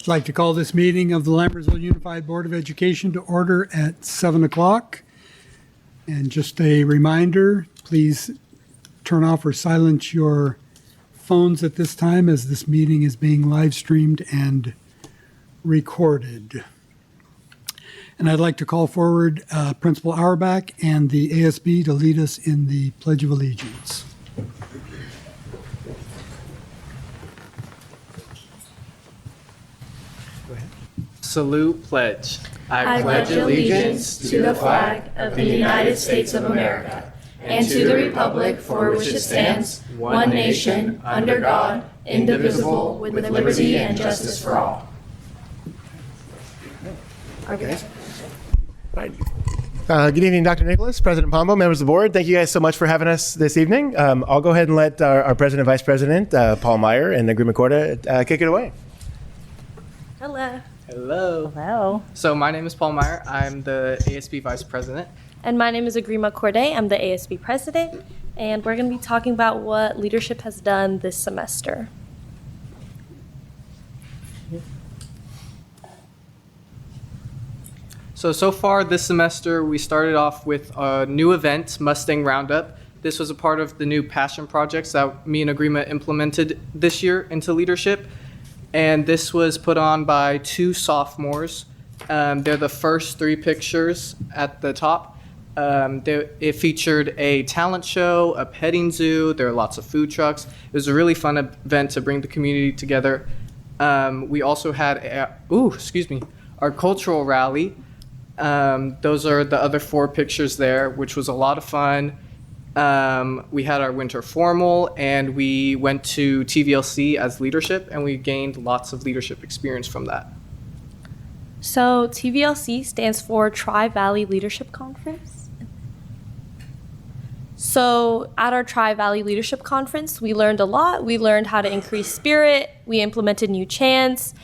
I'd like to call this meeting of the Lammersville Unified Board of Education to order at 7 o'clock. And just a reminder, please turn off or silence your phones at this time as this meeting is being live streamed and recorded. And I'd like to call forward Principal Auerbach and the ASB to lead us in the Pledge of Allegiance. Salute, pledge. I pledge allegiance to the flag of the United States of America and to the republic for which it stands, one nation, under God, indivisible, with liberty and justice for all. Okay. Right. Good evening, Dr. Nicholas, President Pombo, members of the board. Thank you guys so much for having us this evening. I'll go ahead and let our President and Vice President, Paul Meyer, and the Agreement Corda kick it away. Hello. Hello. Hello. So my name is Paul Meyer. I'm the ASB Vice President. And my name is Agrima Corday. I'm the ASB President. And we're going to be talking about what leadership has done this semester. So far this semester, we started off with a new event, Mustang Roundup. This was a part of the new passion projects that me and Agrima implemented this year into leadership. And this was put on by two sophomores. They're the first three pictures at the top. It featured a talent show, a petting zoo. There are lots of food trucks. It was a really fun event to bring the community together. We also had our cultural rally. Those are the other four pictures there, which was a lot of fun. We had our winter formal, and we went to TVLC as leadership, and we gained lots of leadership experience from that. So TVLC stands for Tri-Valley Leadership Conference. So at our Tri-Valley Leadership Conference, we learned a lot. We learned how to increase spirit. We implemented new chants,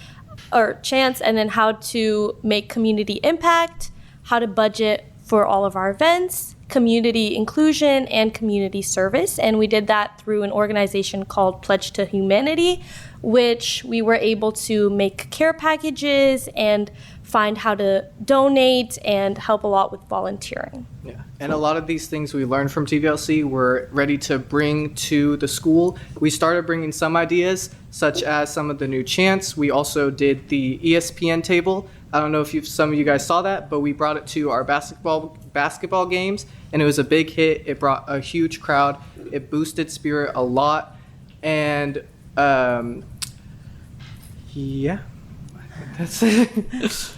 and then how to make community impact, how to budget for all of our events, community inclusion, and community service. And we did that through an organization called Pledge to Humanity, which we were able to make care packages and find how to donate and help a lot with volunteering. Yeah, and a lot of these things we learned from TVLC we're ready to bring to the school. We started bringing some ideas, such as some of the new chants. We also did the ESPN table. I don't know if some of you guys saw that, but we brought it to our basketball games, and it was a big hit. It brought a huge crowd. It boosted spirit a lot, and yeah, that's it.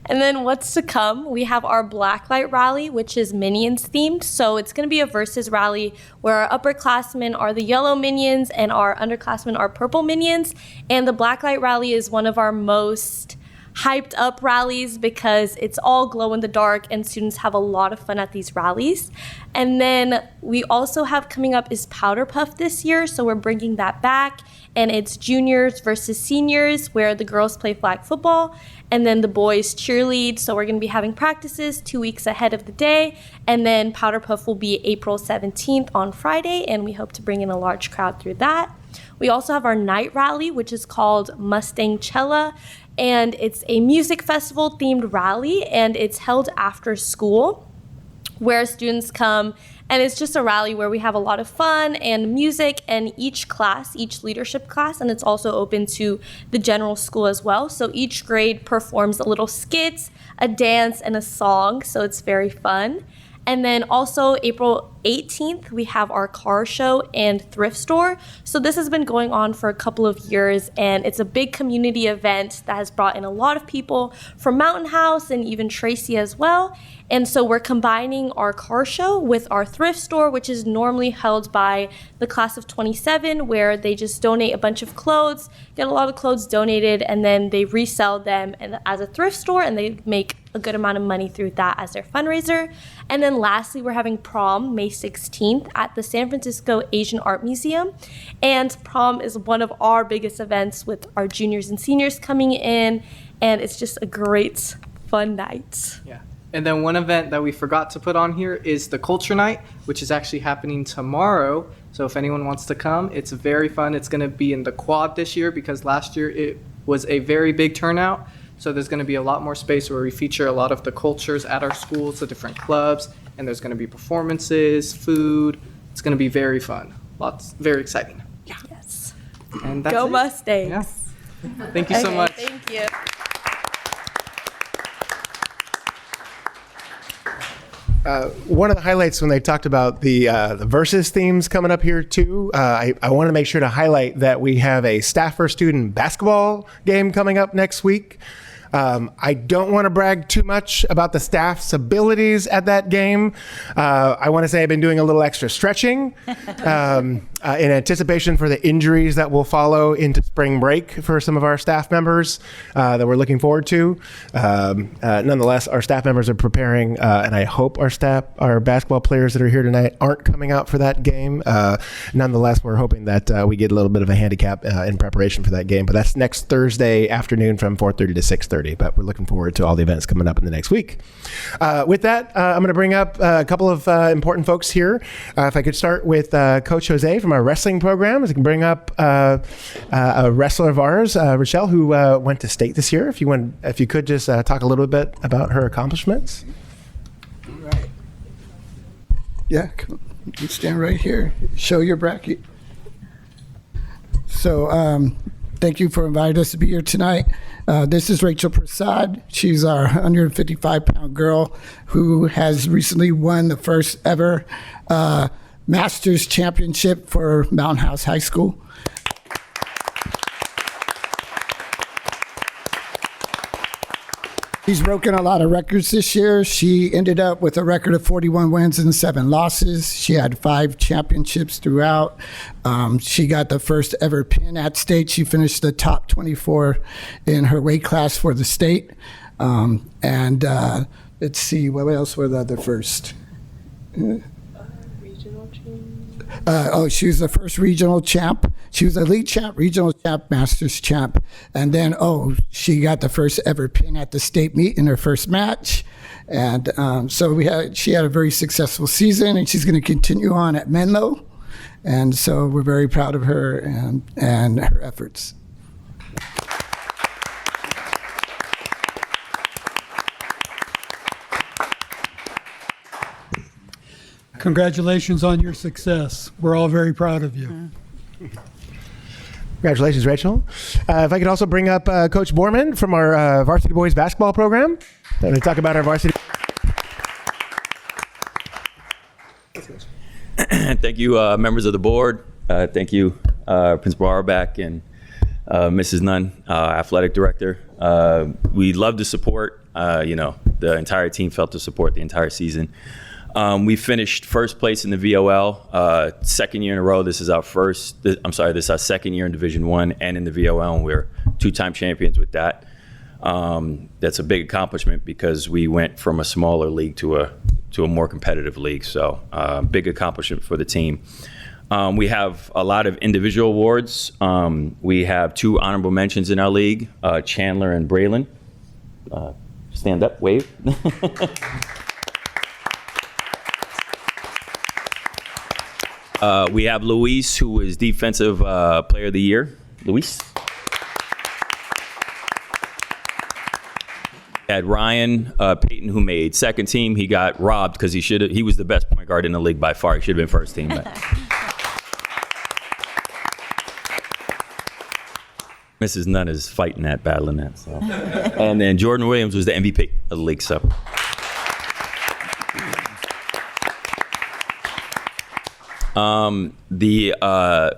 And then what's to come, we have our Blacklight Rally, which is Minions themed. So it's going to be a versus rally where our upperclassmen are the yellow Minions and our underclassmen are purple Minions. And the Blacklight Rally is one of our most hyped up rallies because it's all glow in the dark and students have a lot of fun at these rallies. And then we also have coming up is Powder Puff this year, so we're bringing that back, and it's juniors versus seniors where the girls play flag football and then the boys cheerlead. So we're going to be having practices 2 weeks ahead of the day, and then Powder Puff will be April 17th on Friday, and we hope to bring in a large crowd through that. We also have our night rally, which is called Mustang Cella, and it's a music festival themed rally, and it's held after school where students come, and it's just a rally where we have a lot of fun and music, and each leadership class, and it's also open to the general school as well. So each grade performs a little skit, a dance, and a song, so it's very fun. And then also April 18th, we have our car show and thrift store. So this has been going on for a couple of years, and it's a big community event that has brought in a lot of people from Mountain House and even Tracy as well. And so we're combining our car show with our thrift store, which is normally held by the class of 27, where they just donate a bunch of clothes, get a lot of clothes donated, and then they resell them as a thrift store, and they make a good amount of money through that as their fundraiser. And then lastly, we're having prom May 16th at the San Francisco Asian Art Museum. And prom is one of our biggest events with our juniors and seniors coming in, and it's just a great, fun night. Yeah. And then one event that we forgot to put on here is the Culture Night, which is actually happening tomorrow. So if anyone wants to come, it's very fun. It's going to be in the quad this year because last year it was a very big turnout. So there's going to be a lot more space where we feature a lot of the cultures at our schools, the different clubs, and there's going to be performances, food. It's going to be very fun. Very exciting. Yeah. Yes. And that's Go it. Mustangs. Yeah. Thank you so Okay, much. Thank you. One of the highlights when they talked about the versus themes coming up here too, I want to make sure to highlight that we have a staff versus student basketball game coming up next week. I don't want to brag too much about the staff's abilities at that game. I want to say I've been doing a little extra stretching in anticipation for the injuries that will follow into spring break for some of our staff members that we're looking forward to. Nonetheless, our staff members are preparing, and I hope our basketball players that are here tonight aren't coming out for that game. Nonetheless, we're hoping that we get a little bit of a handicap in preparation for that game. But that's next Thursday afternoon from 4:30 to 6:30. But we're looking forward to all the events coming up in the next week. With that, I'm going to bring up a couple of important folks here. If I could start with Coach Jose from our wrestling program. As I can bring up a wrestler of ours, Rochelle, who went to state this year. If you could just talk a little bit about her accomplishments. Right. Yeah, come, you stand right here. Show your bracket. So thank you for inviting us to be here tonight. This is Rachel Prasad. She's our 155-pound girl who has recently won the first ever Masters Championship for Mountain House High School. She's broken a lot of records this year. She ended up with a record of 41 wins and 7 losses. She had 5 championships throughout. She got the first ever pin at state. She finished the top 24 in her weight class for the state. Let's see, what else were the other first? She was the first regional champ. She was the league champ, regional champ, masters champ. And then, she got the first ever pin at the state meet in her first match. And she had a very successful season, and she's going to continue on at Menlo. And so we're very proud of her and her efforts. Congratulations on your success. We're all very proud of you. Congratulations, Rachel. If I could also bring up Coach Borman from our varsity boys basketball program. To talk about our varsity. Thank you, members of the board. Thank you, Principal Auerbach and Mrs. Nunn, athletic director. We love to support. The entire team felt to support the entire season. We finished first place in the VOL, second year in a row. This is our second year in Division I and in the VOL, and we're 2-time champions with that. That's a big accomplishment because we went from a smaller league to a more competitive league. So big accomplishment for the team. We have a lot of individual awards. We have 2 honorable mentions in our league, Chandler and Braylon. Stand up, wave. We have Luis, who is Defensive Player of the Year. Luis. We had Ryan Payton, who made second team. He got robbed because he was the best point guard in the league by far. He should have been first team. But Mrs. Nunn is fighting that, battling that. So. And then Jordan Williams was the MVP of the league. So.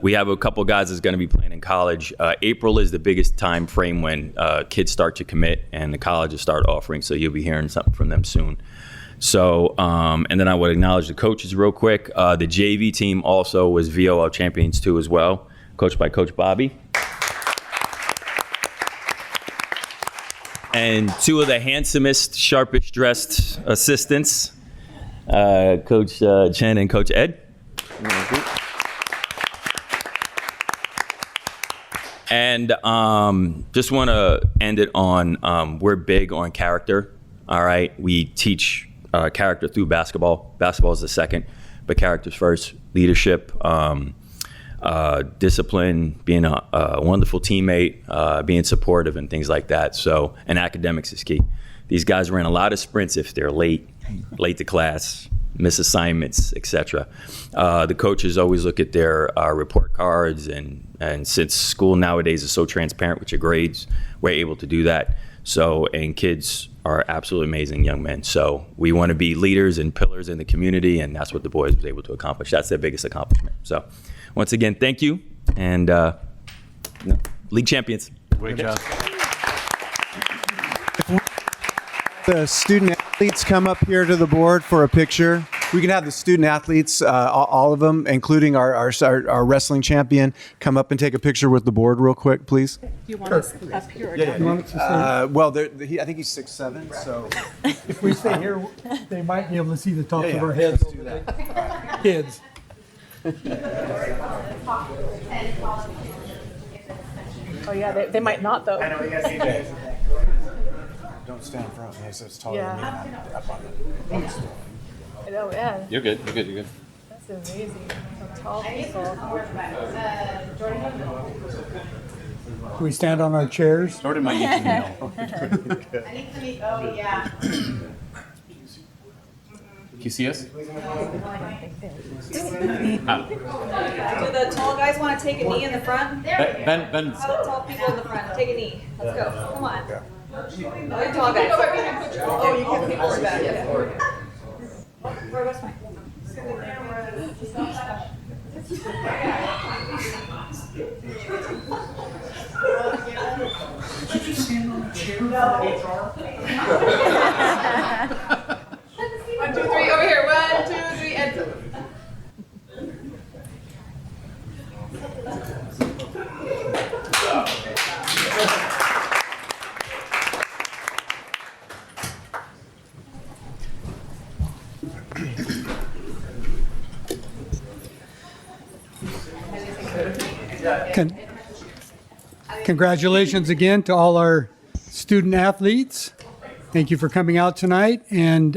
We have a couple guys that's going to be playing in college. April is the biggest time frame when kids start to commit and the colleges start offering. So you'll be hearing something from them soon. So, and then I would acknowledge the coaches real quick. The JV team also was VOL champions too as well, coached by Coach Bobby. And 2 of the handsomest, sharpest dressed assistants, Coach Chen and Coach Ed. And just want to end it on, we're big on character, all right? We teach character through basketball. Basketball is the second, but character's first. Leadership. discipline, being a wonderful teammate, being supportive, and things like that. So, and academics is key. These guys ran a lot of sprints if they're late to class, miss assignments, etc. The coaches always look at their report cards, and since school nowadays is so transparent with your grades, we're able to do that. So, and kids are absolutely amazing young men. So we want to be leaders and pillars in the community, and that's what the boys was able to accomplish. That's their biggest accomplishment. So once again, thank you, and league champions. Great job. The student athletes come up here to the board for a picture. We can have the student athletes, all of them, including our wrestling champion, come up and take a picture with the board real quick, please. You want us up here? Or You want us to stay? Well, I think he's 6'7", so. If we stay here, they might be able to see the top of our heads over there. Kids. Oh yeah, they might not though. Don't stand in front. It's taller Yeah. than me. Up on it. Oh yeah, You're good. You're good. You're good. that's amazing. So tall people. Do we stand on our chairs? Jordan might need to Oh, yeah. Can you see us? Do the tall guys want to take a knee in the front? Ben. How about tall people in the front? Take a knee. Let's go. Come on. Oh, you're tall guys. Oh, you can people are back. Yeah. Where was my? One, two, three. Over here. 1, 2, 3, and. Congratulations again to all our student athletes. Thank you for coming out tonight. And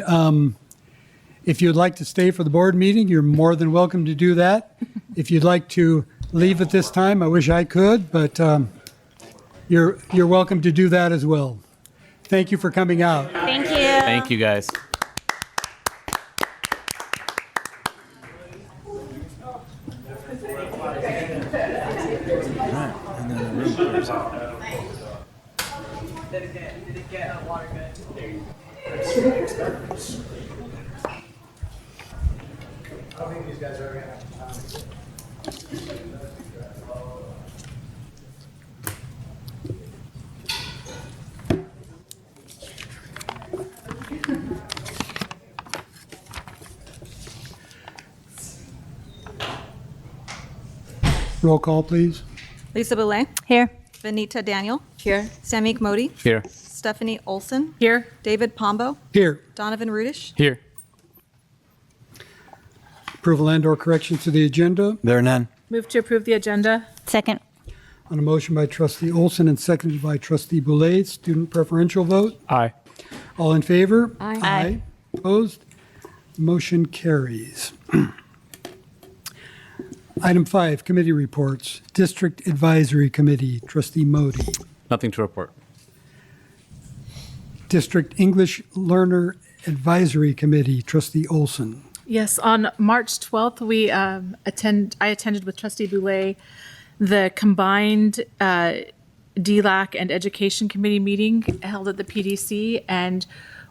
if you'd like to stay for the board meeting, you're more than welcome to do that. If you'd like to leave at this time, I wish I could, but you're welcome to do that as well. Thank you for coming out. Thank you. Thank you, guys. Roll call, please. Lisa Boulay. Here. Benita Daniel. Here. Samik Modi. Here. Stephanie Olson. Here. David Pombo. Here. Donovan Rudish. Here. Approval and/or corrections to the agenda. There are none. Move to approve the agenda. Second. On a motion by trustee Olson and seconded by trustee Boulay, student preferential vote. Aye. All in favor? Aye. Aye. Opposed? Motion carries. Item 5, committee reports. District Advisory Committee, trustee Modi. Nothing to report. District English Learner Advisory Committee, trustee Olson. Yes, on March 12th, I attended with Trustee Boulay the combined DLAC and Education Committee meeting held at the PDC, and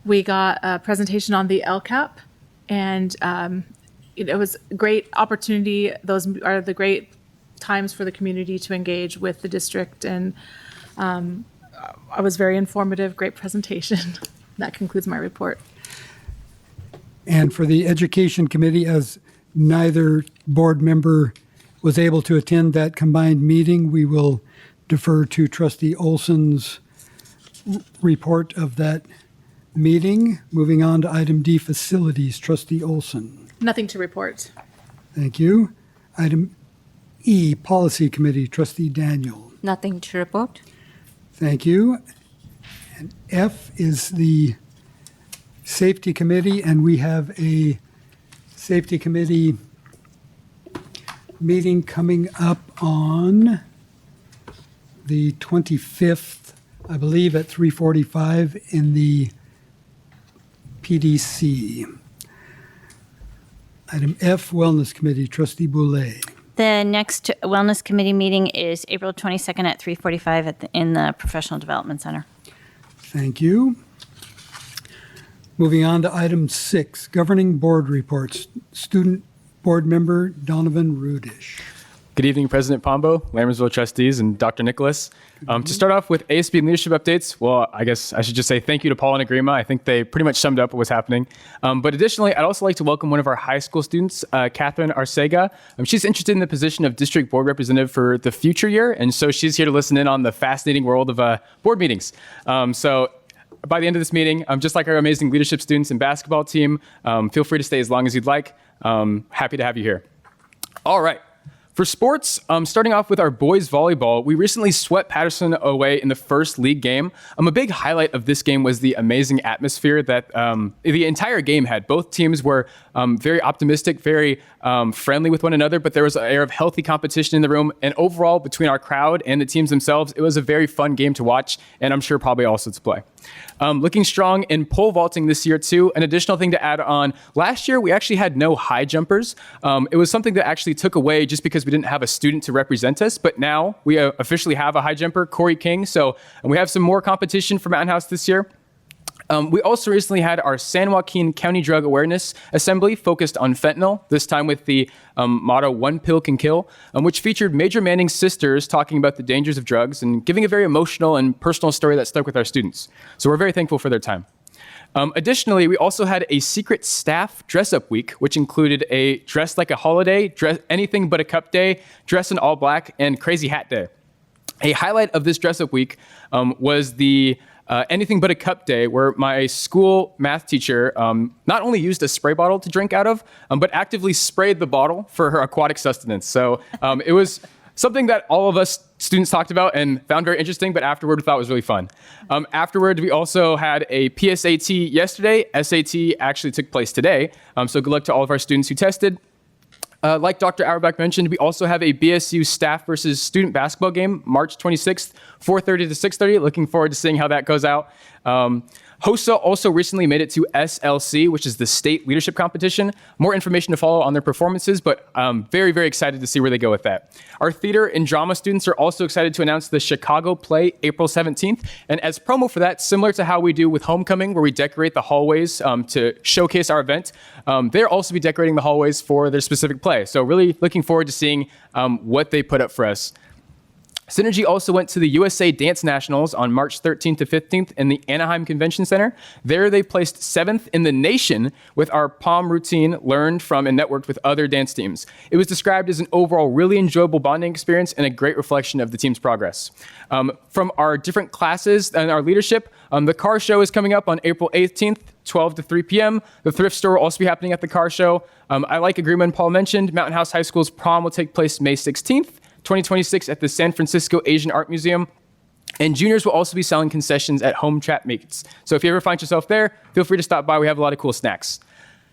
we got a presentation on the LCAP, and it was a great opportunity. Those are the great times for the community to engage with the district, and I was very informative, great presentation. That concludes my report. And for the Education Committee, as neither board member was able to attend that combined meeting, we will defer to trustee Olson's report of that meeting. Moving on to item D, facilities, trustee Olson. Nothing to report. Thank you. Item E, policy committee, trustee Daniel. Nothing to report. Thank you. And F is the Safety Committee, and we have a Safety Committee meeting coming up on the 25th, I believe at 3:45 in the PDC. Item F, Wellness Committee, Trustee Boulay. The next Wellness Committee meeting is April 22nd at 3:45 in the Professional Development Center. Thank you. Moving on to item 6, Governing Board Reports. Student Board Member Donovan Rudish. Good evening, President Pombo, Lammersville trustees, and Dr. Nicholas. To start off with ASB and leadership updates, well, I guess I should just say thank you to Paul and Agrima. I think they pretty much summed up what was happening. But additionally, I'd also like to welcome one of our high school students, Catherine Arcega. She's interested in the position of district board representative for the future year, and so she's here to listen in on the fascinating world of board meetings. So by the end of this meeting, just like our amazing leadership students and basketball team, feel free to stay as long as you'd like. Happy to have you here. All right. For sports, starting off with our boys volleyball, we recently swept Patterson away in the first league game. A big highlight of this game was the amazing atmosphere that the entire game had. Both teams were very optimistic, very friendly with one another, but there was an air of healthy competition in the room. And overall, between our crowd and the teams themselves, it was a very fun game to watch, and I'm sure probably also to play. Looking strong in pole vaulting this year too. An additional thing to add on, last year we actually had no high jumpers. It was something that actually took away just because we didn't have a student to represent us, but now we officially have a high jumper, Corey King, and we have some more competition for Mountain House this year. We also recently had our San Joaquin County Drug Awareness Assembly focused on fentanyl, this time with the motto, "One Pill Can Kill," which featured Major Manning's sisters talking about the dangers of drugs and giving a very emotional and personal story that stuck with our students. So we're very thankful for their time. Additionally, we also had a secret staff dress-up week, which included a dress like a holiday, dress anything but a cup day, dress in all black, and crazy hat day. A highlight of this dress-up week was the anything but a cup day, where my school math teacher not only used a spray bottle to drink out of, but actively sprayed the bottle for her aquatic sustenance. So it was something that all of us students talked about and found very interesting, but afterward we thought was really fun. Afterward, we also had a PSAT yesterday. SAT actually took place today. So good luck to all of our students who tested. Like Dr. Auerbach mentioned, we also have a BSU staff versus student basketball game, March 26th, 4:30 to 6:30. Looking forward to seeing how that goes out. HOSA also recently made it to SLC, which is the state leadership competition. More information to follow on their performances, but very, very excited to see where they go with that. Our theater and drama students are also excited to announce the Chicago play April 17th. And as promo for that, similar to how we do with Homecoming, where we decorate the hallways to showcase our event, they'll also be decorating the hallways for their specific play. So really looking forward to seeing what they put up for us. Synergy also went to the USA Dance Nationals on March 13th to 15th in the Anaheim Convention Center. There they placed 7th in the nation with our POM routine learned from and networked with other dance teams. It was described as an overall really enjoyable bonding experience and a great reflection of the team's progress. From our different classes and our leadership, the car show is coming up on April 18th, 12 to 3 p.m. The thrift store will also be happening at the car show. I like agreement Paul mentioned. Mountain House High School's prom will take place May 16th. 2026 at the San Francisco Asian Art Museum. And juniors will also be selling concessions at Home Trap Meats. So if you ever find yourself there, feel free to stop by. We have a lot of cool snacks.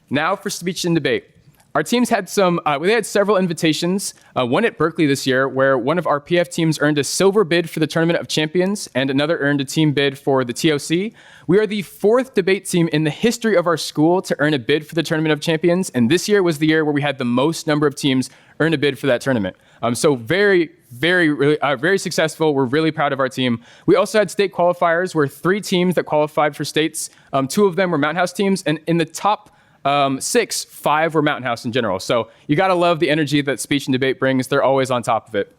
Now for speech and debate. Our teams had they had several invitations, one at Berkeley this year, where one of our PF teams earned a silver bid for the Tournament of Champions, and another earned a team bid for the TOC. We are the 4th debate team in the history of our school to earn a bid for the Tournament of Champions, and this year was the year where we had the most number of teams earn a bid for that tournament. So very successful. We're really proud of our team. We also had state qualifiers, where 3 teams that qualified for states, 2 of them were Mountain House teams, and in the top 6, 5 were Mountain House in general. So you gotta love the energy that speech and debate brings. They're always on top of it.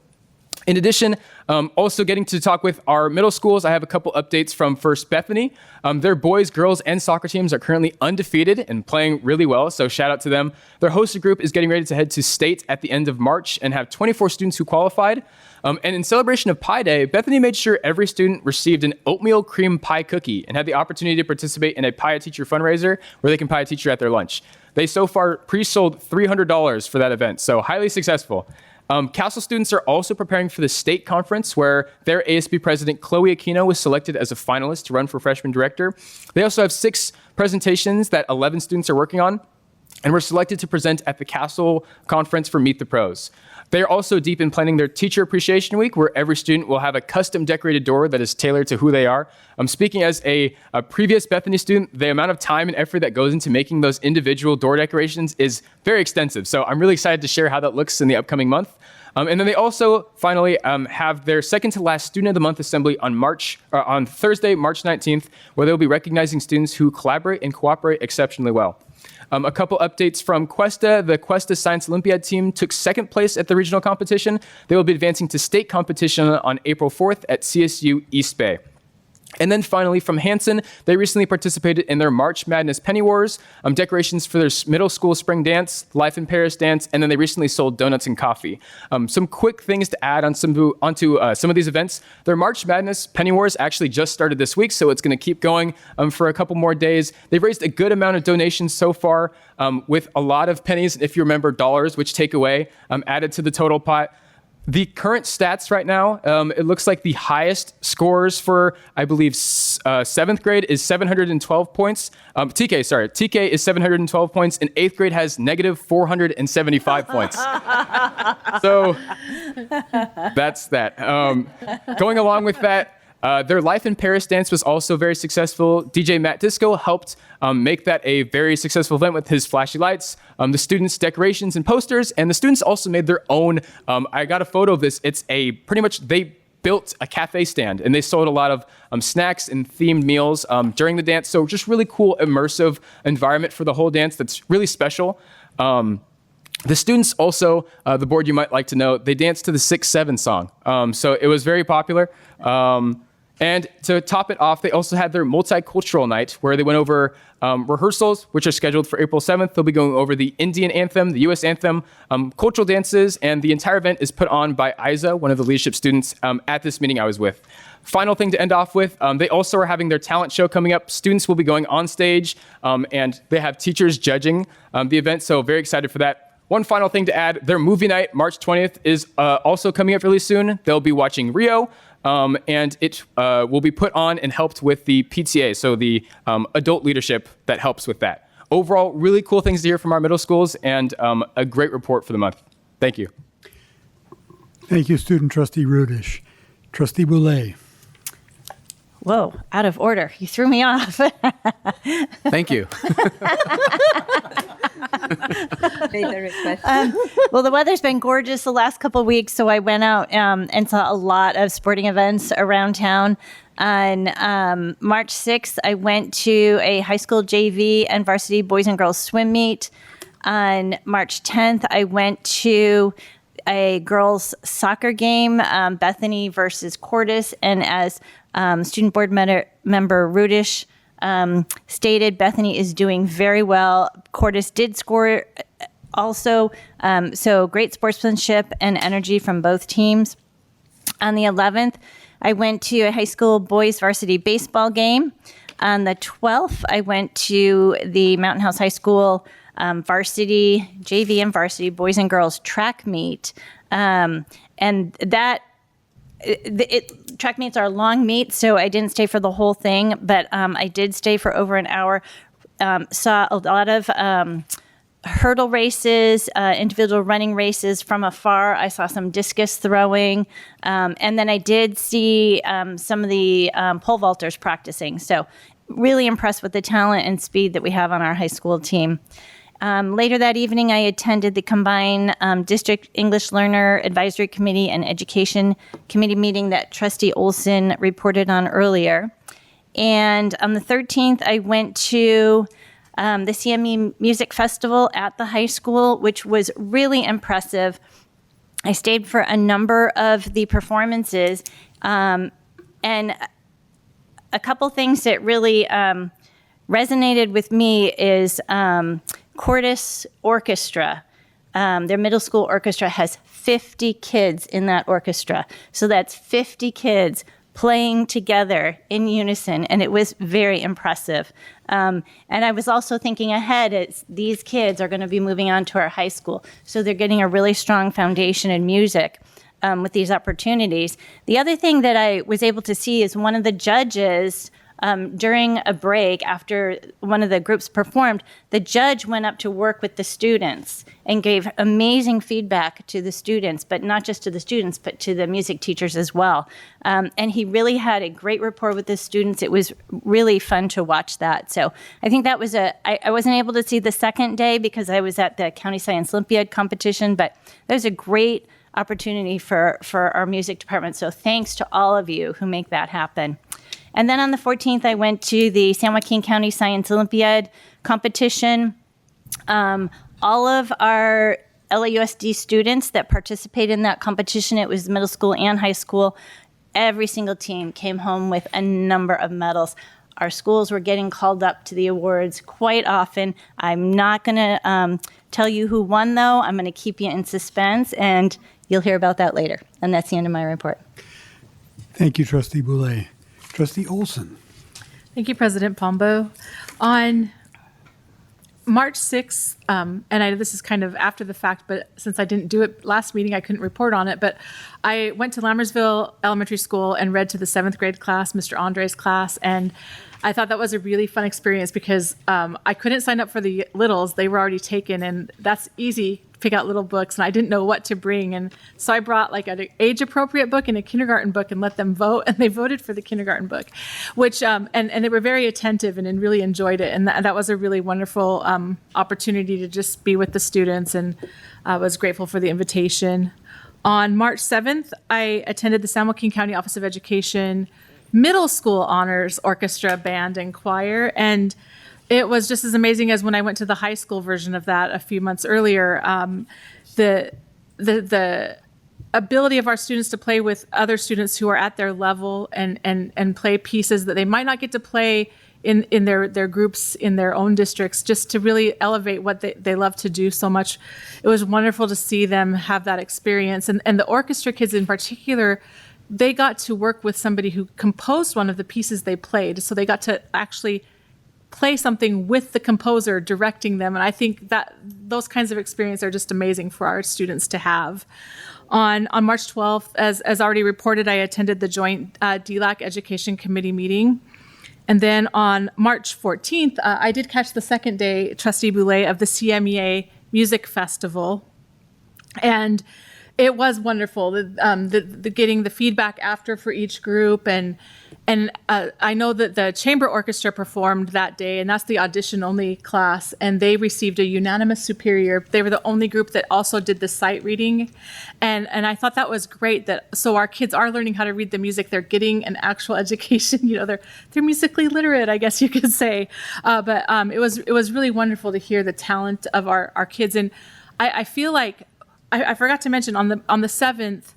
In addition, also getting to talk with our middle schools, I have a couple updates from First Bethany. Their boys, girls, and soccer teams are currently undefeated and playing really well, so shout out to them. Their hosted group is getting ready to head to state at the end of March and have 24 students who qualified. And in celebration of Pie Day, Bethany made sure every student received an oatmeal cream pie cookie and had the opportunity to participate in a Pie a Teacher fundraiser where they can pie a teacher at their lunch. They so far pre-sold $300 for that event, so highly successful. Castle students are also preparing for the state conference, where their ASB president, Chloe Aquino, was selected as a finalist to run for freshman director. They also have 6 presentations that 11 students are working on. and were selected to present at the Castle Conference for Meet the Pros. They are also deep in planning their Teacher Appreciation Week, where every student will have a custom decorated door that is tailored to who they are. Speaking as a previous Bethany student, the amount of time and effort that goes into making those individual door decorations is very extensive. So I'm really excited to share how that looks in the upcoming month. And then they also finally have their second to last Student of the Month assembly on Thursday, March 19th, where they'll be recognizing students who collaborate and cooperate exceptionally well. A couple updates from Cuesta. The Cuesta Science Olympiad team took second place at the regional competition. They will be advancing to state competition on April 4th at CSU East Bay. And then finally, from Hanson, they recently participated in their March Madness Penny Wars, decorations for their middle school spring dance, Life in Paris dance, and then they recently sold donuts and coffee. Some quick things to add onto some of these events. Their March Madness Penny Wars actually just started this week, so it's going to keep going for a couple more days. They've raised a good amount of donations so far, with a lot of pennies, if you remember, dollars, which take away, added to the total pot. The current stats right now, it looks like the highest scores for, I believe, 7th grade is 712 points. TK is 712 points, and 8th grade has negative 475 points. So that's that. Going along with that, their Life in Paris dance was also very successful. DJ Matt Disco helped make that a very successful event with his flashy lights, the students' decorations and posters, and the students also made their own. I got a photo of this. It's they built a cafe stand, and they sold a lot of snacks and themed meals during the dance. So just really cool, immersive environment for the whole dance that's really special. The students also, the board you might like to know, they danced to the 6-7 song. So it was very popular. And to top it off, they also had their multicultural night where they went over rehearsals, which are scheduled for April 7th. They'll be going over the Indian anthem, the U.S. anthem, cultural dances, and the entire event is put on by Isa, one of the leadership students at this meeting I was with. Final thing to end off with, they also are having their talent show coming up. Students will be going on stage, and they have teachers judging the event, so very excited for that. One final thing to add, their movie night, March 20th, is also coming up really soon. They'll be watching Rio, and it will be put on and helped with the PTA, so the adult leadership that helps with that. Overall, really cool things to hear from our middle schools, and a great report for the month. Thank you. Thank you, Student Trustee Rudish. Trustee Boulay. Whoa, out of order. You threw me off. Thank you. Well, the weather's been gorgeous the last couple of weeks, so I went out and saw a lot of sporting events around town. On March 6th, I went to a high school JV and varsity boys and girls swim meet. On March 10th, I went to a girls' soccer game, Bethany versus Cordis, and as student board member Rudish stated, Bethany is doing very well. Cordis did score also, so great sportsmanship and energy from both teams. On the 11th, I went to a high school boys varsity baseball game. On the 12th, I went to the Mountain House High School varsity, JV and varsity boys and girls track meet. And that track meets are long meets, so I didn't stay for the whole thing, but I did stay for over an hour. Saw a lot of hurdle races, individual running races from afar. I saw some discus throwing, and then I did see some of the pole vaulters practicing. So really impressed with the talent and speed that we have on our high school team. Later that evening, I attended the combined District English Learner Advisory Committee and Education Committee meeting that Trustee Olson reported on earlier. And on the 13th, I went to the CME Music Festival at the high school, which was really impressive. I stayed for a number of the performances, and a couple things that really resonated with me is Cordis Orchestra. Their middle school orchestra has 50 kids in that orchestra. So that's 50 kids playing together in unison, and it was very impressive. And I was also thinking ahead, these kids are going to be moving on to our high school, so they're getting a really strong foundation in music with these opportunities. The other thing that I was able to see is one of the judges during a break after one of the groups performed, the judge went up to work with the students and gave amazing feedback to the students, but not just to the students, but to the music teachers as well. And he really had a great rapport with the students. It was really fun to watch that. So I think that was I wasn't able to see the second day because I was at the County Science Olympiad competition, but that was a great opportunity for our music department. So thanks to all of you who make that happen. And then on the 14th, I went to the San Joaquin County Science Olympiad competition. All of our LAUSD students that participated in that competition, it was middle school and high school, every single team came home with a number of medals. Our schools were getting called up to the awards quite often. I'm not going to tell you who won, though. I'm going to keep you in suspense, and you'll hear about that later. And that's the end of my report. Thank you, Trustee Boulay. Trustee Olson. Thank you, President Pombo. On March 6th, and I know this is kind of after the fact, but since I didn't do it last meeting, I couldn't report on it, but I went to Lammersville Elementary School and read to the 7th grade class, Mr. Andre's class, and I thought that was a really fun experience because I couldn't sign up for the littles. They were already taken, and that's easy to pick out little books, and I didn't know what to bring. And so I brought like an age-appropriate book and a kindergarten book and let them vote, and they voted for the kindergarten book, which, and they were very attentive and really enjoyed it. And that was a really wonderful opportunity to just be with the students, and I was grateful for the invitation. On March 7th, I attended the San Joaquin County Office of Education Middle School Honors Orchestra, Band, and Choir. And it was just as amazing as when I went to the high school version of that a few months earlier. The ability of our students to play with other students who are at their level and play pieces that they might not get to play in their groups in their own districts, just to really elevate what they love to do so much. It was wonderful to see them have that experience. And the orchestra kids in particular, they got to work with somebody who composed one of the pieces they played. So they got to actually play something with the composer directing them. And I think that those kinds of experiences are just amazing for our students to have. On March 12th, as already reported, I attended the joint DLAC Education Committee meeting. And then on March 14th, I did catch the second day, Trustee Boulay, of the CMEA Music Festival. And it was wonderful, the getting the feedback after for each group. And I know that the chamber orchestra performed that day, and that's the audition-only class, and they received a unanimous superior. They were the only group that also did the sight reading. And I thought that was great, so our kids are learning how to read the music. They're getting an actual education. You know, they're musically literate, I guess you could say. But it was really wonderful to hear the talent of our kids. And I feel like I forgot to mention on the 7th,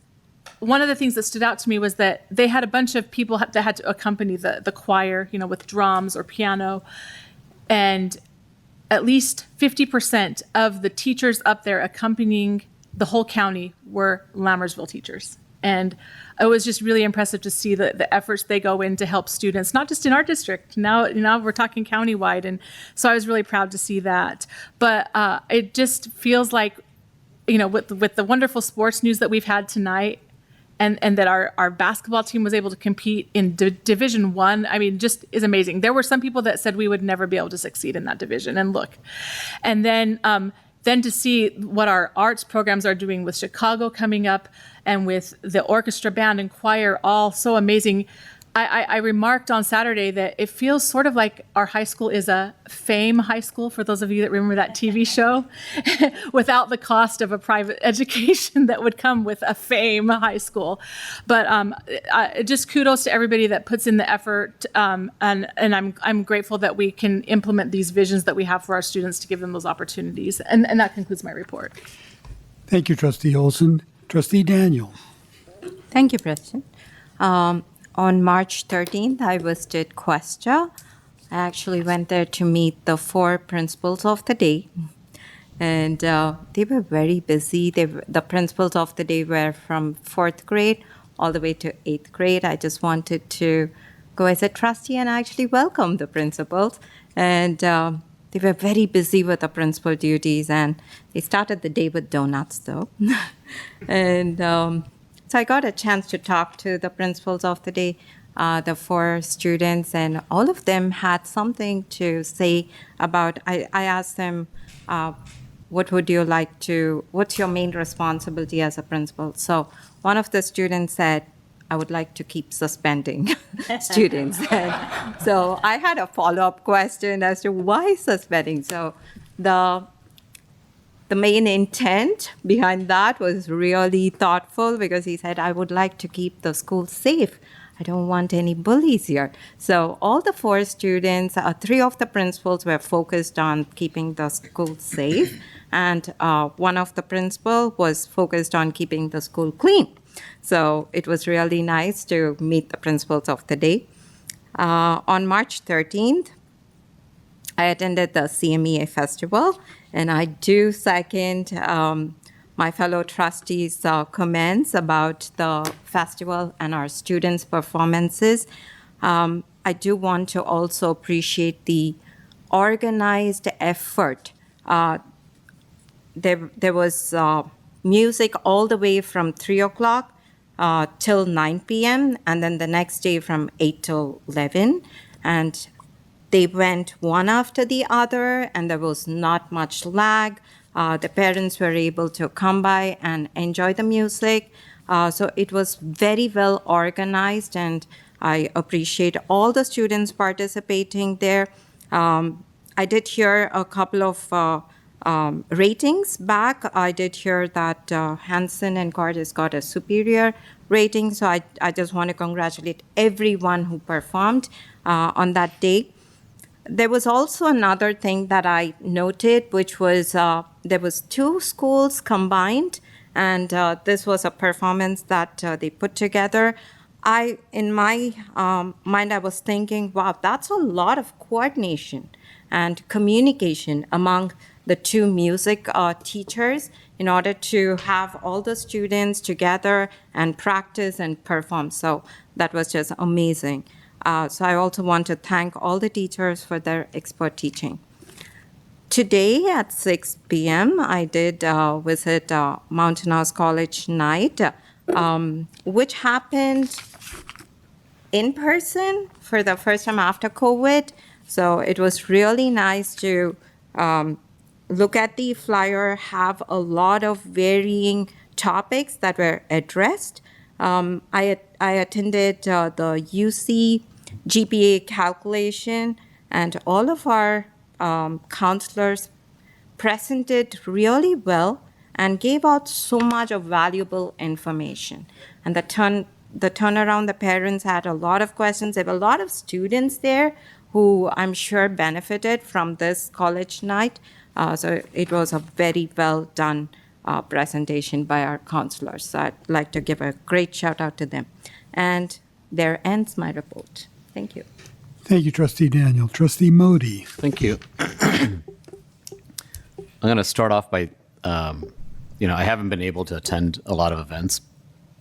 one of the things that stood out to me was that they had a bunch of people that had to accompany the choir, you know, with drums or piano. And at least 50% of the teachers up there accompanying the whole county were Lammersville teachers. And it was just really impressive to see the efforts they go in to help students, not just in our district. Now we're talking countywide. And so I was really proud to see that. But it just feels like, you know, with the wonderful sports news that we've had tonight, and that our basketball team was able to compete in Division I, I mean, just is amazing. There were some people that said we would never be able to succeed in that division, and look. And then to see what our arts programs are doing with Chicago coming up and with the orchestra, band, and choir, all so amazing. I remarked on Saturday that it feels sort of like our high school is a FAME high school, for those of you that remember that TV show, without the cost of a private education that would come with a FAME high school. But just kudos to everybody that puts in the effort, and I'm grateful that we can implement these visions that we have for our students to give them those opportunities. And that concludes my report. Thank you, Trustee Olson. Trustee Daniel. Thank you, President. On March 13th, I visited Cuesta. I actually went there to meet the 4 principals of the day. And they were very busy. The principals of the day were from 4th grade all the way to 8th grade. I just wanted to go as a trustee and actually welcome the principals. And they were very busy with the principal duties. And they started the day with donuts, though. And so I got a chance to talk to the principals of the day. the 4 students, and all of them had something to say about. I asked them, what's your main responsibility as a principal? So one of the students said, I would like to keep suspending students. And so I had a follow-up question as to why suspending. So the main intent behind that was really thoughtful, because he said, I would like to keep the school safe. I don't want any bullies here. So all the 4 students, 3 of the principals were focused on keeping the school safe, and one of the principal was focused on keeping the school clean. So it was really nice to meet the principals of the day. On March 13th, I attended the CMEA festival, and I do second my fellow trustees' comments about the festival and our students' performances. I do want to also appreciate the organized effort. There was music all the way from 3 o'clock till 9 p.m., and then the next day from 8 till 11. And they went one after the other, and there was not much lag. The parents were able to come by and enjoy the music. So it was very well organized, and I appreciate all the students participating there. I did hear a couple of ratings back. I did hear that Hansen and Cordis got a superior rating, so I just want to congratulate everyone who performed on that day. There was also another thing that I noted, which was there was 2 schools combined, and this was a performance that they put together. In my mind, I was thinking, wow, that's a lot of coordination and communication among the 2 music teachers in order to have all the students together and practice and perform. So that was just amazing. So I also want to thank all the teachers for their expert teaching. Today at 6 p.m., I did visit Mountain House College Night, which happened in person for the first time after COVID. So it was really nice to look at the flyer, have a lot of varying topics that were addressed. I attended the UC GPA calculation, and all of our counselors presented really well and gave out so much of valuable information. And the turnaround, the parents had a lot of questions. There were a lot of students there who I'm sure benefited from this college night. So it was a very well done presentation by our counselors. So I'd like to give a great shout out to them. And there ends my report. Thank you. Thank you, Trustee Daniel. Trustee Modi. Thank you. I'm going to start off by, I haven't been able to attend a lot of events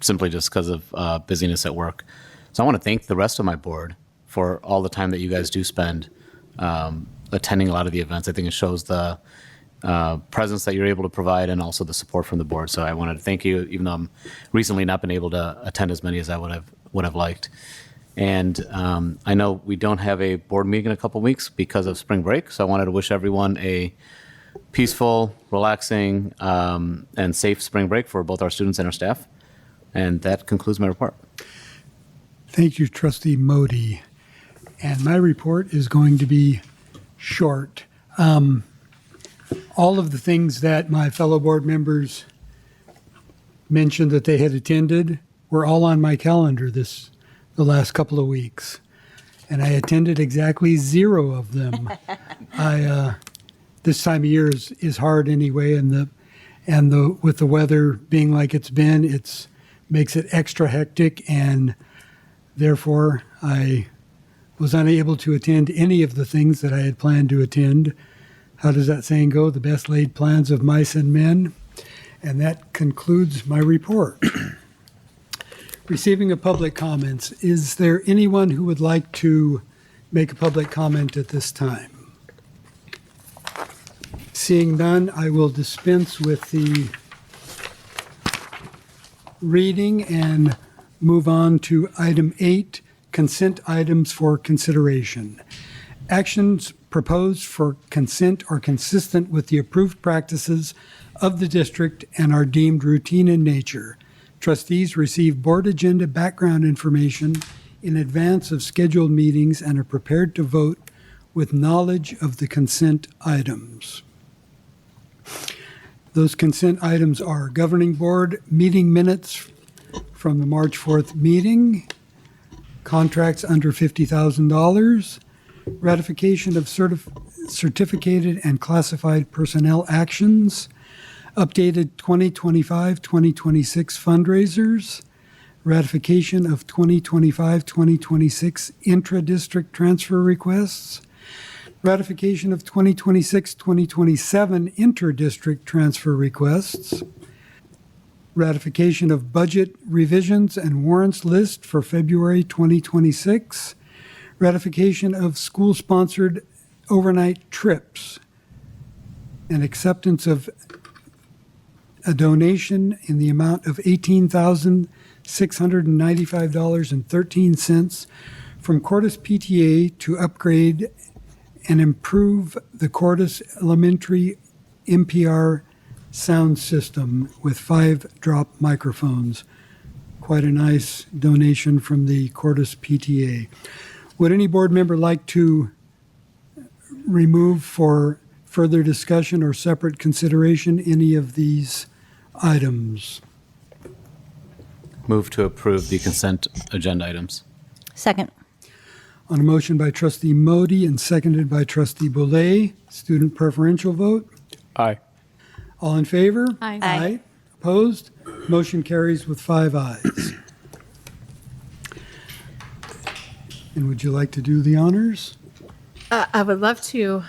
simply just because of busyness at work. So I want to thank the rest of my board for all the time that you guys do spend attending a lot of the events. I think it shows the presence that you're able to provide and also the support from the board. So I wanted to thank you, even though I'm recently not been able to attend as many as I would have liked. And I know we don't have a board meeting in a couple weeks because of spring break, so I wanted to wish everyone a peaceful, relaxing, and safe spring break for both our students and our staff. And that concludes my report. Thank you, Trustee Modi. And my report is going to be short. All of the things that my fellow board members mentioned that they had attended were all on my calendar the last couple of weeks, and I attended exactly 0 of them. This time of year is hard anyway, and with the weather being like it's been, it makes it extra hectic, and therefore I was unable to attend any of the things that I had planned to attend. How does that saying go? The best laid plans of mice and men. And that concludes my report. Receiving of public comments. Is there anyone who would like to make a public comment at this time? Seeing none, I will dispense with the reading and move on to item 8, consent items for consideration. Actions proposed for consent are consistent with the approved practices of the district and are deemed routine in nature. Trustees receive board agenda background information in advance of scheduled meetings and are prepared to vote with knowledge of the consent items. Those consent items are governing board meeting minutes from the March 4th meeting, contracts under $50,000, ratification of certificated and classified personnel actions, updated 2025-2026 fundraisers, ratification of 2025-2026 intra-district transfer requests, ratification of 2026-2027 inter-district transfer requests, ratification of budget revisions and warrants list for February 2026, ratification of school-sponsored overnight trips, and acceptance of a donation in the amount of $18,695.13 from Cordis PTA to upgrade and improve the Cordis Elementary NPR sound system with 5-drop microphones. Quite a nice donation from the Cordis PTA. Would any board member like to remove for further discussion or separate consideration any of these items? Move to approve the consent agenda items. Second. On a motion by trustee Modi and seconded by trustee Boulay, student preferential vote. Aye. All in favor? Aye. Aye. Opposed? Motion carries with 5 ayes. And would you like to do the honors? I would love to,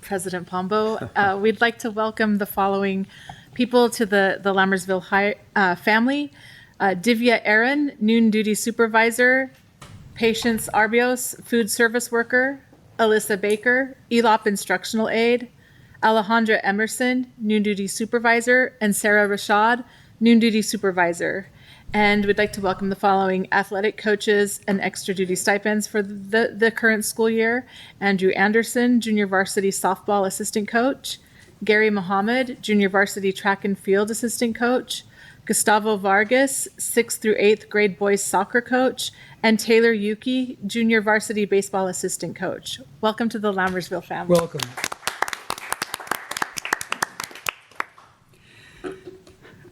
President Pombo. We'd like to welcome the following people to the Lammersville family. Divya Aaron, noon duty supervisor. Patience Arbios, food service worker. Alyssa Baker, ELOP instructional aide. Alejandra Emerson, noon duty supervisor. And Sarah Rashad, noon duty supervisor. And we'd like to welcome the following athletic coaches and extra duty stipends for the current school year. Andrew Anderson, junior varsity softball assistant coach. Gary Mohammed, junior varsity track and field assistant coach. Gustavo Vargas, 6th through 8th grade boys soccer coach. And Taylor Yuki, junior varsity baseball assistant coach. Welcome to the Lammersville family. Welcome.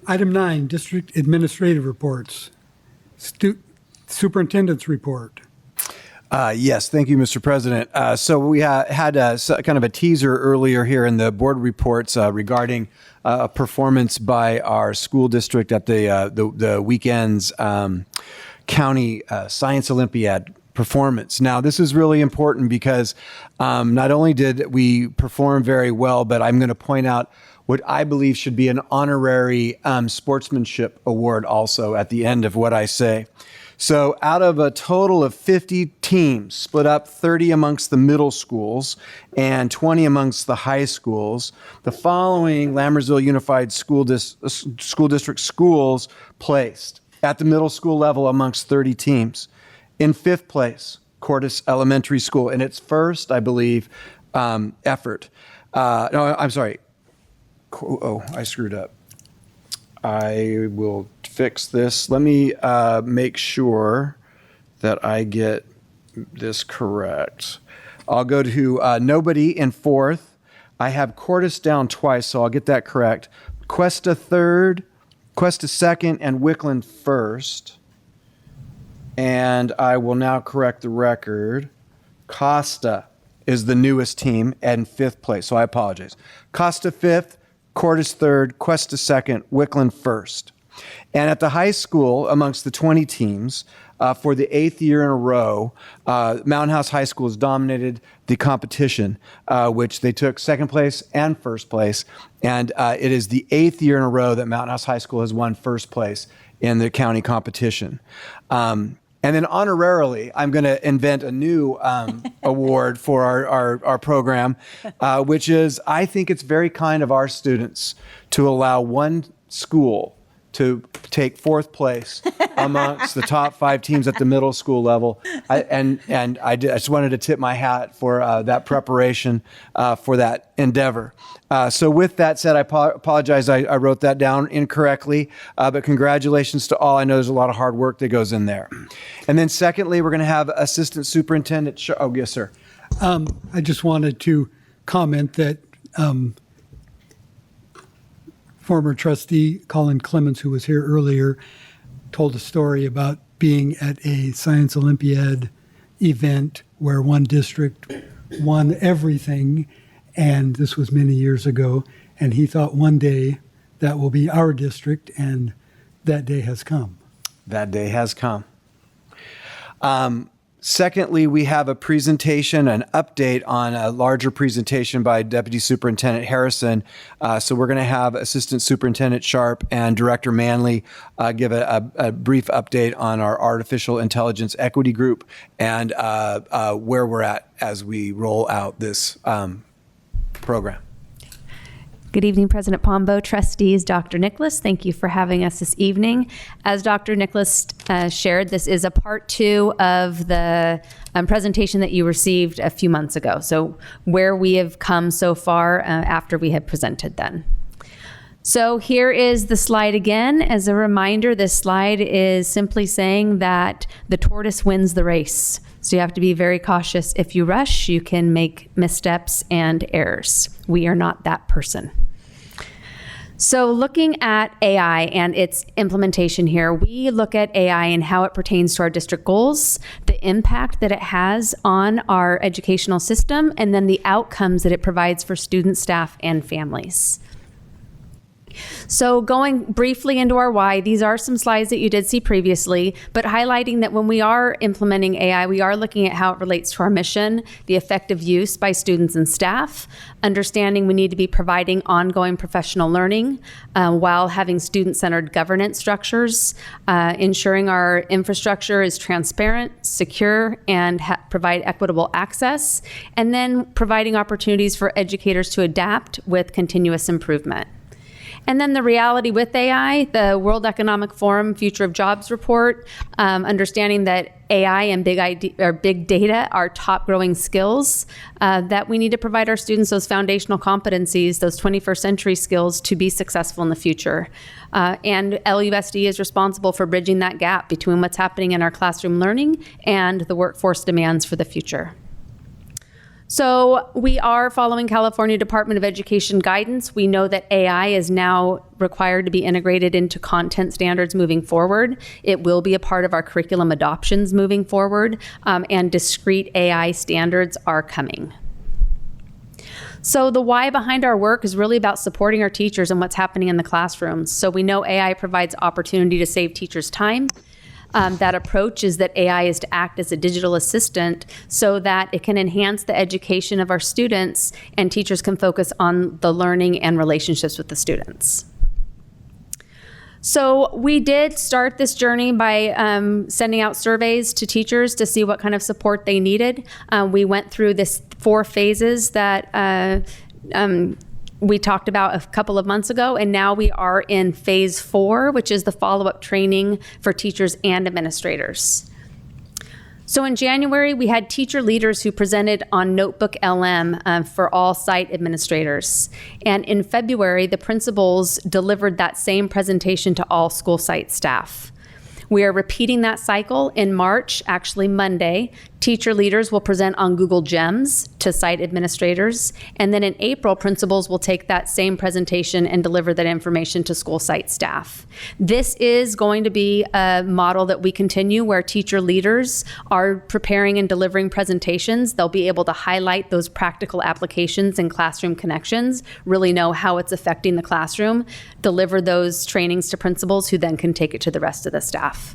Item 9, district administrative reports. Superintendent's report. Yes, thank you, Mr. President. So we had kind of a teaser earlier here in the board reports regarding performance by our school district at the weekend's county science Olympiad performance. Now, this is really important because not only did we perform very well, but I'm going to point out what I believe should be an honorary sportsmanship award also at the end of what I say. So out of a total of 50 teams, split up 30 amongst the middle schools and 20 amongst the high schools, the following Lammersville Unified School District schools placed at the middle school level amongst 30 teams. In 5th place, Cordis Elementary School in its first, I believe, effort. No, I'm sorry. Oh, I screwed up. I will fix this. Let me make sure that I get this correct. I'll go to nobody in 4th. I have Cordis down twice, so I'll get that correct. Cuesta 3rd, Cuesta 2nd, and Wickland 1st. And I will now correct the record. Costa is the newest team in 5th place, so I apologize. Costa 5th, Cordis 3rd, Cuesta 2nd, Wickland 1st. And at the high school, amongst the 20 teams, for the 8th year in a row, Mountain House High School has dominated the competition, which they took 2nd place and 1st place. And it is the 8th year in a row that Mountain House High School has won 1st place in the county competition. And then honorarily, I'm going to invent a new award for our program, which is, I think it's very kind of our students to allow one school to take fourth place amongst the top 5 teams at the middle school level. I just wanted to tip my hat for that preparation for that endeavor. So with that said, I apologize I wrote that down incorrectly, but congratulations to all. I know there's a lot of hard work that goes in there. And then secondly, we're going to have Assistant Superintendent, oh, yes, sir. I just wanted to comment that former trustee Colin Clements, who was here earlier, told a story about being at a Science Olympiad event where one district won everything, and this was many years ago, and he thought one day that will be our district, and that day has come. That day has come. Secondly, we have a presentation, an update on a larger presentation by Deputy Superintendent Harrison. So we're going to have Assistant Superintendent Sharp and Director Manley give a brief update on our Artificial Intelligence Equity Group and where we're at as we roll out this program. Good evening, President Pombo, trustees, Dr. Nicholas. Thank you for having us this evening. As Dr. Nicholas shared, this is a part 2 of the presentation that you received a few months ago. So where we have come so far after we had presented then. So here is the slide again. As a reminder, this slide is simply saying that the tortoise wins the race. So you have to be very cautious. If you rush, you can make missteps and errors. We are not that person. So looking at AI and its implementation here, we look at AI and how it pertains to our district goals, the impact that it has on our educational system, and then the outcomes that it provides for students, staff, and families. So going briefly into our why, these are some slides that you did see previously, but highlighting that when we are implementing AI, we are looking at how it relates to our mission, the effective use by students and staff, understanding we need to be providing ongoing professional learning while having student-centered governance structures, ensuring our infrastructure is transparent, secure, and provide equitable access, and then providing opportunities for educators to adapt with continuous improvement. And then the reality with AI, the World Economic Forum Future of Jobs report, understanding that AI and big data are top growing skills that we need to provide our students those foundational competencies, those 21st century skills to be successful in the future. And LUSD is responsible for bridging that gap between what's happening in our classroom learning and the workforce demands for the future. So we are following California Department of Education guidance. We know that AI is now required to be integrated into content standards moving forward. It will be a part of our curriculum adoptions moving forward, and discrete AI standards are coming. So the why behind our work is really about supporting our teachers and what's happening in the classrooms. So we know AI provides opportunity to save teachers time. That approach is that AI is to act as a digital assistant so that it can enhance the education of our students and teachers can focus on the learning and relationships with the students. So we did start this journey by sending out surveys to teachers to see what kind of support they needed. We went through this 4 phases that we talked about a couple of months ago, and now we are in phase 4, which is the follow-up training for teachers and administrators. So in January, we had teacher leaders who presented on Notebook LM for all site administrators. And in February, the principals delivered that same presentation to all school site staff. We are repeating that cycle in March, actually Monday. Teacher leaders will present on Google Gems to site administrators. And then in April, principals will take that same presentation and deliver that information to school site staff. This is going to be a model that we continue where teacher leaders are preparing and delivering presentations. They'll be able to highlight those practical applications and classroom connections, really know how it's affecting the classroom, deliver those trainings to principals who then can take it to the rest of the staff.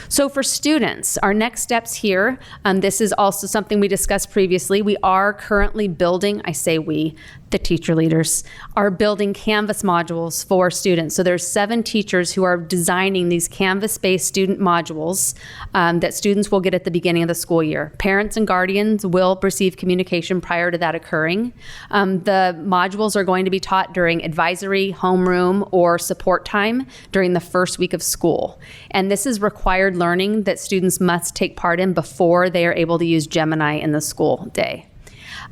So for students, our next steps here, this is also something we discussed previously. We are currently building, I say we, the teacher leaders, are building Canvas modules for students. So there's 7 teachers who are designing these Canvas-based student modules that students will get at the beginning of the school year. Parents and guardians will receive communication prior to that occurring. The modules are going to be taught during advisory, homeroom, or support time during the first week of school. And this is required learning that students must take part in before they are able to use Gemini in the school day.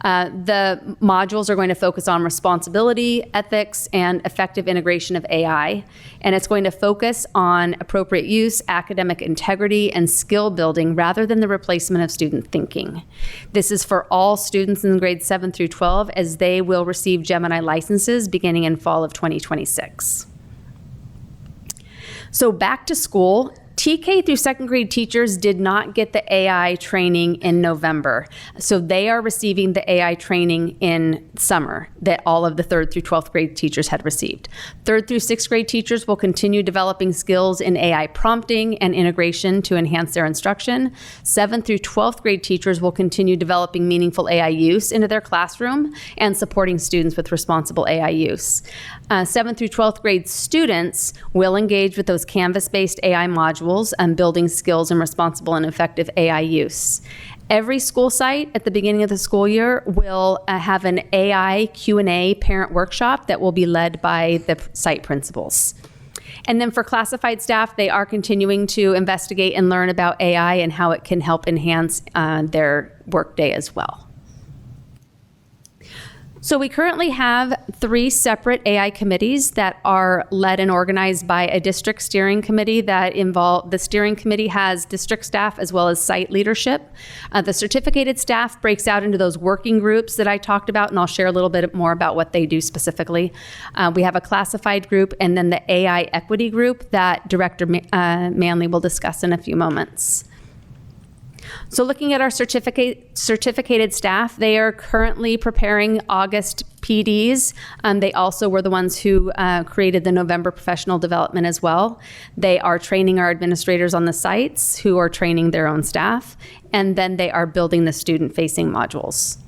The modules are going to focus on responsibility, ethics, and effective integration of AI. And it's going to focus on appropriate use, academic integrity, and skill building rather than the replacement of student thinking. This is for all students in grades 7 through 12 as they will receive Gemini licenses beginning in fall of 2026. So back to school. TK through second grade teachers did not get the AI training in November. So they are receiving the AI training in summer that all of the 3rd through 12th grade teachers had received. 3rd through 6th grade teachers will continue developing skills in AI prompting and integration to enhance their instruction. 7th through 12th grade teachers will continue developing meaningful AI use into their classroom and supporting students with responsible AI use. 7th through 12th grade students will engage with those Canvas-based AI modules and building skills in responsible and effective AI use. Every school site at the beginning of the school year will have an AI Q&A parent workshop that will be led by the site principals. And then for classified staff, they are continuing to investigate and learn about AI and how it can help enhance their workday as well. So we currently have 3 separate AI committees that are led and organized by a district steering committee that involve, the steering committee has district staff as well as site leadership. The certificated staff breaks out into those working groups that I talked about, and I'll share a little bit more about what they do specifically. We have a classified group and then the AI equity group that Director Manley will discuss in a few moments. So looking at our certificated staff, they are currently preparing August PDs. They also were the ones who created the November professional development as well. They are training our administrators on the sites who are training their own staff, and then they are building the student-facing modules.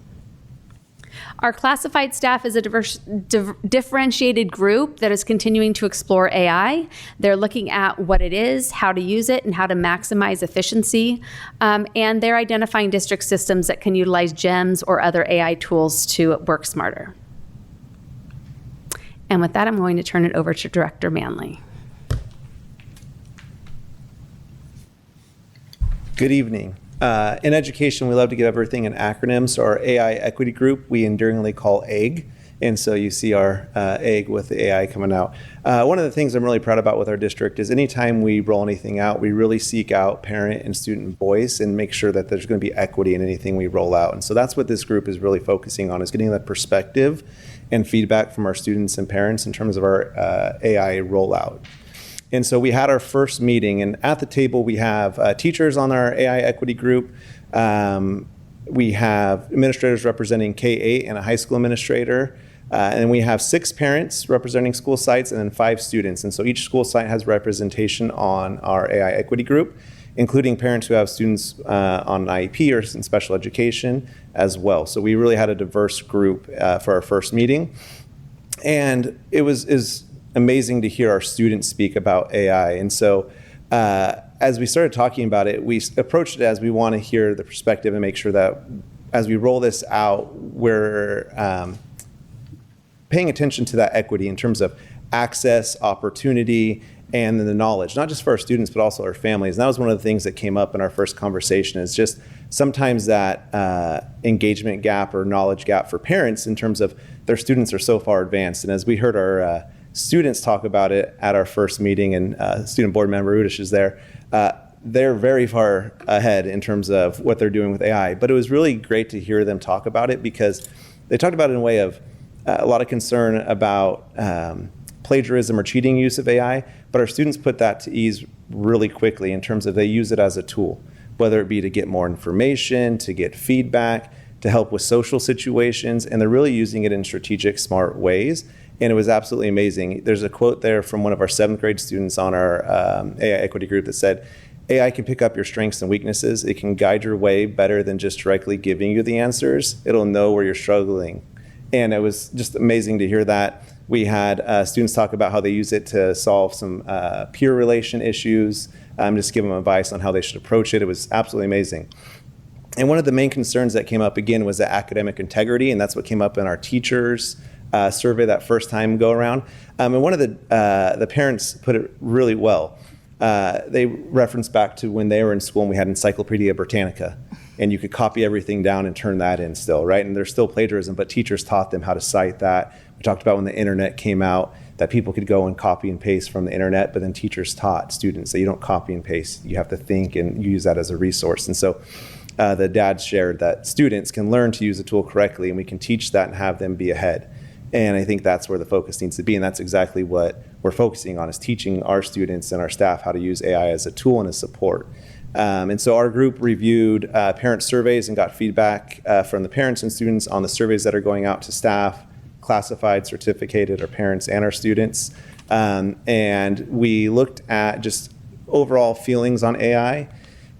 Our classified staff is a differentiated group that is continuing to explore AI. They're looking at what it is, how to use it, and how to maximize efficiency. And they're identifying district systems that can utilize GEMS or other AI tools to work smarter. And with that, I'm going to turn it over to Director Manley. Good evening. In education, we love to give everything in acronyms. So our AI equity group, we endearingly call EGG. And so you see our egg with the AI coming out. One of the things I'm really proud about with our district is anytime we roll anything out, we really seek out parent and student voice and make sure that there's going to be equity in anything we roll out. And so that's what this group is really focusing on, is getting that perspective and feedback from our students and parents in terms of our AI rollout. And so we had our first meeting, and at the table we have teachers on our AI equity group. We have administrators representing K-8 and a high school administrator. And we have 6 parents representing school sites and then 5 students. And so each school site has representation on our AI equity group, including parents who have students on IEP or in special education as well. So we really had a diverse group for our first meeting. And it is amazing to hear our students speak about AI. And so as we started talking about it, we approached it as we want to hear the perspective and make sure that as we roll this out, we're paying attention to that equity in terms of access, opportunity, and then the knowledge, not just for our students, but also our families. And that was one of the things that came up in our first conversation, is just sometimes that engagement gap or knowledge gap for parents in terms of their students are so far advanced. And as we heard our students talk about it at our first meeting, and student board member Udish is there, they're very far ahead in terms of what they're doing with AI. But it was really great to hear them talk about it, because they talked about it in a way of a lot of concern about plagiarism or cheating use of AI, but our students put that to ease really quickly in terms of they use it as a tool, whether it be to get more information, to get feedback, to help with social situations, and they're really using it in strategic, smart ways. And it was absolutely amazing. There's a quote there from one of our 7th grade students on our AI equity group that said, AI can pick up your strengths and weaknesses. It can guide your way better than just directly giving you the answers. It'll know where you're struggling And it was just amazing to hear that. We had students talk about how they use it to solve some peer relation issues, just give them advice on how they should approach it. It was absolutely amazing. And one of the main concerns that came up again was the academic integrity, and that's what came up in our teachers survey that first time go around. And one of the parents put it really well. They referenced back to when they were in school and we had Encyclopedia Britannica, and you could copy everything down and turn that in still, right? And there's still plagiarism, but teachers taught them how to cite that. We talked about when the internet came out, that people could go and copy and paste from the internet, but then teachers taught students that you don't copy and paste, you have to think and use that as a resource. And so the dad shared that students can learn to use the tool correctly, and we can teach that and have them be ahead. And I think that's where the focus needs to be, and that's exactly what we're focusing on, is teaching our students and our staff how to use AI as a tool and a support. And so our group reviewed parent surveys and got feedback from the parents and students on the surveys that are going out to staff, classified, certificated, our parents and our students. And we looked at just overall feelings on AI,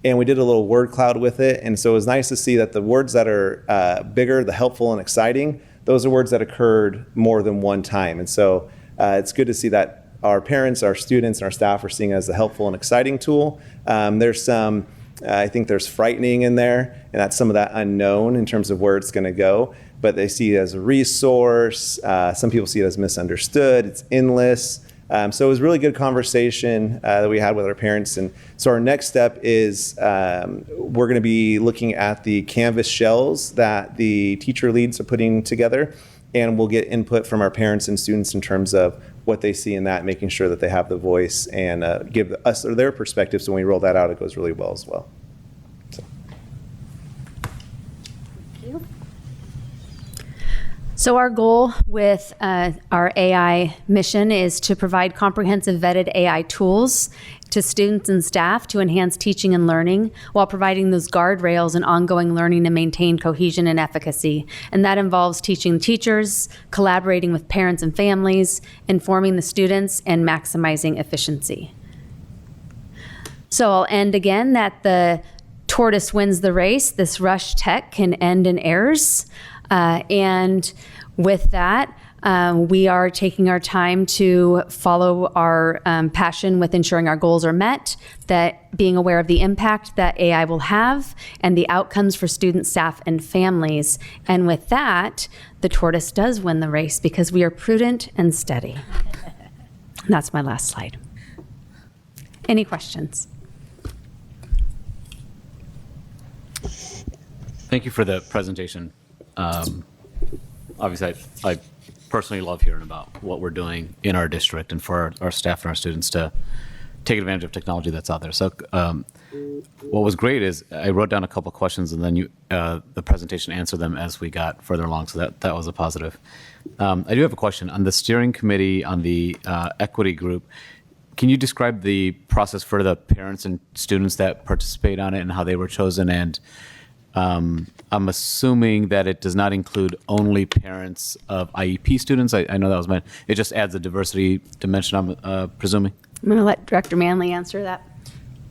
and we did a little word cloud with it. And so it was nice to see that the words that are bigger, the helpful and exciting, those are words that occurred more than one time. And so it's good to see that our parents, our students, and our staff are seeing it as a helpful and exciting tool. There's some, I think there's frightening in there, and that's some of that unknown in terms of where it's going to go. But they see it as a resource. Some people see it as misunderstood. It's endless. So it was a really good conversation that we had with our parents. And so our next step is we're going to be looking at the Canvas shells that the teacher leads are putting together. And we'll get input from our parents and students in terms of what they see in that, making sure that they have the voice and give us their perspective. So when we roll that out, it goes really well as well. So our goal with our AI mission is to provide comprehensive vetted AI tools to students and staff to enhance teaching and learning while providing those guardrails and ongoing learning to maintain cohesion and efficacy. And that involves teaching teachers, collaborating with parents and families, informing the students, and maximizing efficiency. So I'll end again that the tortoise wins the race. This rush tech can end in errors. And with that, we are taking our time to follow our passion with ensuring our goals are met, that being aware of the impact that AI will have and the outcomes for students, staff, and families. And with that, the tortoise does win the race because we are prudent and steady. And that's my last slide. Any questions? Thank you for the presentation. Obviously, I personally love hearing about what we're doing in our district and for our staff and our students to take advantage of technology that's out there. So what was great is I wrote down a couple questions, and then the presentation answered them as we got further along, so that was a positive. I do have a question. On the steering committee, on the equity group, can you describe the process for the parents and students that participate on it and how they were chosen? And I'm assuming that it does not include only parents of IEP students. I know that was meant. It just adds a diversity dimension, I'm presuming. I'm going to let Director Manley answer that.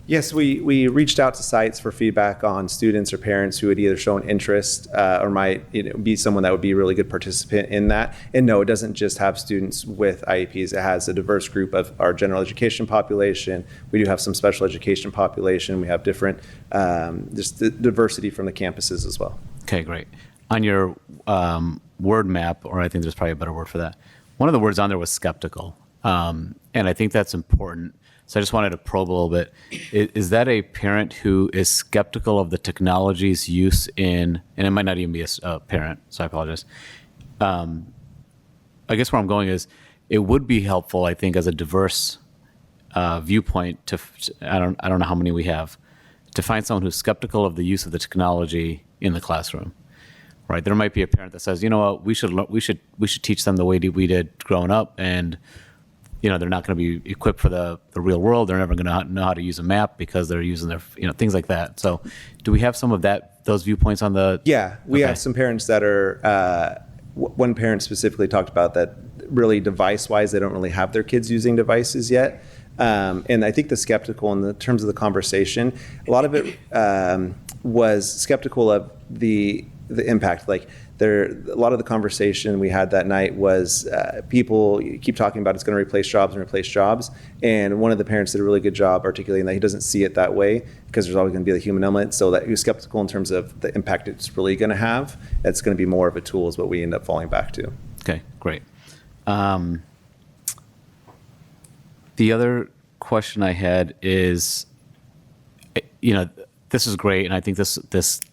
Yes, we reached out to sites for feedback on students or parents who had either shown interest or might be someone that would be a really good participant in that. And no, it doesn't just have students with IEPs. It has a diverse group of our general education population. We do have some special education population. We have different, just the diversity from the campuses as well. Okay, great. On your word map, or I think there's probably a better word for that, one of the words on there was skeptical. And I think that's important. So I just wanted to probe a little bit. Is that a parent who is skeptical of the technology's use in, and it might not even be a parent, so I apologize. I guess where I'm going is, it would be helpful, I think, as a diverse viewpoint to, I don't know how many we have, to find someone who's skeptical of the use of the technology in the classroom. Right? There might be a parent that says, you know what, we should teach them the way we did growing up, and they're not going to be equipped for the real world. They're never going to know how to use a map because they're using their, things like that. So do we have some of those viewpoints on the? Yeah, we have some parents that are, one parent specifically talked about that really device-wise, they don't really have their kids using devices yet. And I think the skeptical in the terms of the conversation, a lot of it was skeptical of the impact. Like A lot of the conversation we had that night was people keep talking about it's going to replace jobs. And one of the parents did a really good job articulating that he doesn't see it that way because there's always going to be the human element. So that he was skeptical in terms of the impact it's really going to have. It's going to be more of a tool is what we end up falling back to. Okay, great. The other question I had is, this is great, and I think this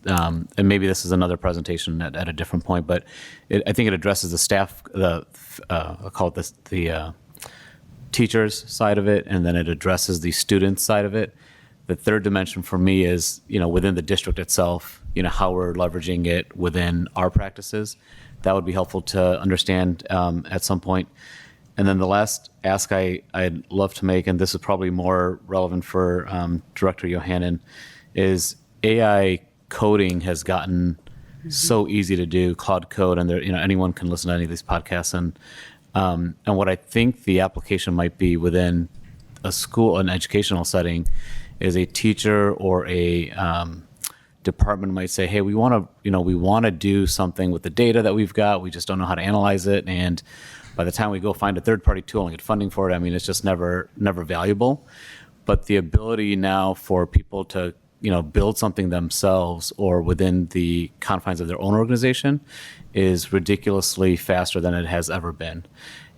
and maybe this is another presentation at a different point, but I think it addresses the staff, I'll call it the teachers side of it, and then it addresses the students side of it. The third dimension for me is, within the district itself, how we're leveraging it within our practices. That would be helpful to understand at some point. And then the last ask I'd love to make, and this is probably more relevant for Director Yohannan, is AI coding has gotten so easy to do, Cloud Code, and there, anyone can listen to any of these podcasts. And what I think the application might be within a school, an educational setting, is a teacher or a department might say, hey, we want to do something with the data that we've got. We just don't know how to analyze it. And by the time we go find a third-party tool and get funding for it, it's just never valuable. But the ability now for people to build something themselves or within the confines of their own organization is ridiculously faster than it has ever been.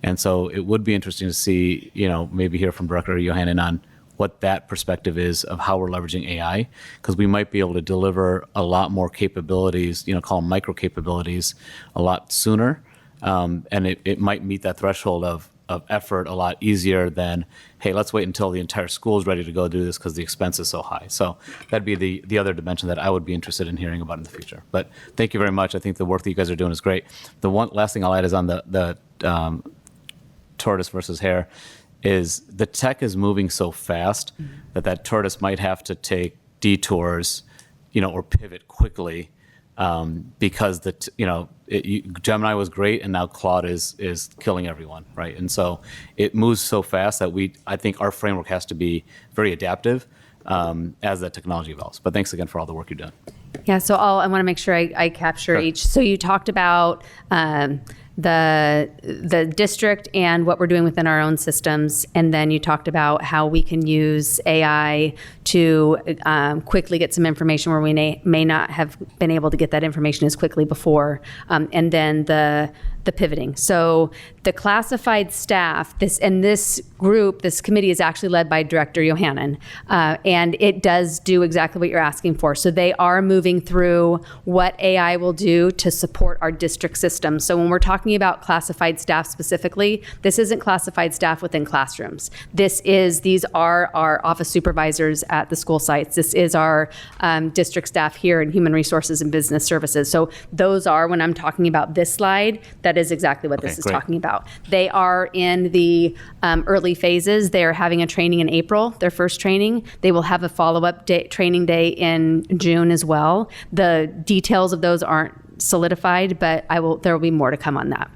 And so it would be interesting to see, maybe hear from Director Yohannan on what that perspective is of how we're leveraging AI, because we might be able to deliver a lot more capabilities, call them micro capabilities, a lot sooner. And it might meet that threshold of effort a lot easier than, hey, let's wait until the entire school is ready to go do this because the expense is so high. So that'd be the other dimension that I would be interested in hearing about in the future. But thank you very much. I think the work that you guys are doing is great. The one last thing I'll add is on the tortoise versus hare, is the tech is moving so fast that tortoise might have to take detours, or pivot quickly. Because Gemini was great, and now Claude is killing everyone, right? And so it moves so fast that I think our framework has to be very adaptive as that technology evolves. But thanks again for all the work you've done. Yeah, so I want to make sure I capture each. So you talked about the district and what we're doing within our own systems, and then you talked about how we can use AI to quickly get some information where we may not have been able to get that information as quickly before, and then the pivoting. So the classified staff, this committee is actually led by Director Yohannan, and it does do exactly what you're asking for. So they are moving through what AI will do to support our district system. So when we're talking about classified staff specifically, this isn't classified staff within classrooms. These are our office supervisors at the school sites. This is our district staff here in Human Resources and Business Services. So those are, when I'm talking about this slide, that is exactly what this is talking about. They are in the early phases. They're having a training in April, their first training. They will have a follow-up training day in June as well. The details of those aren't solidified, but there will be more to come on that.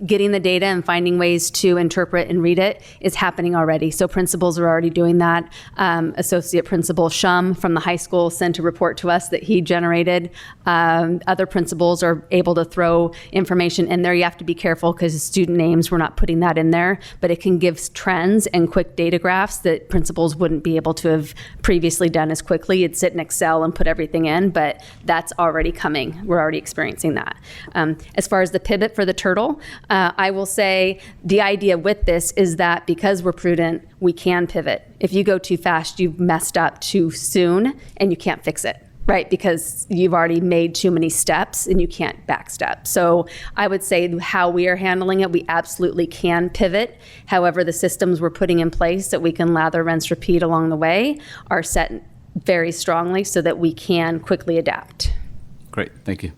Getting the data and finding ways to interpret and read it is happening already. So principals are already doing that. Associate Principal Shum from the high school sent a report to us that he generated. Other principals are able to throw information in there. You have to be careful because student names, we're not putting that in there, but it can give trends and quick data graphs that principals wouldn't be able to have previously done as quickly. You'd sit in Excel and put everything in, but that's already coming. We're already experiencing that. As far as the pivot for the turtle, I will say the idea with this is that because we're prudent, we can pivot. If you go too fast, you've messed up too soon and you can't fix it, right? Because you've already made too many steps and you can't backstep. So I would say how we are handling it, we absolutely can pivot. However, the systems we're putting in place that we can lather, rinse, repeat along the way are set very strongly so that we can quickly adapt. Great, thank you.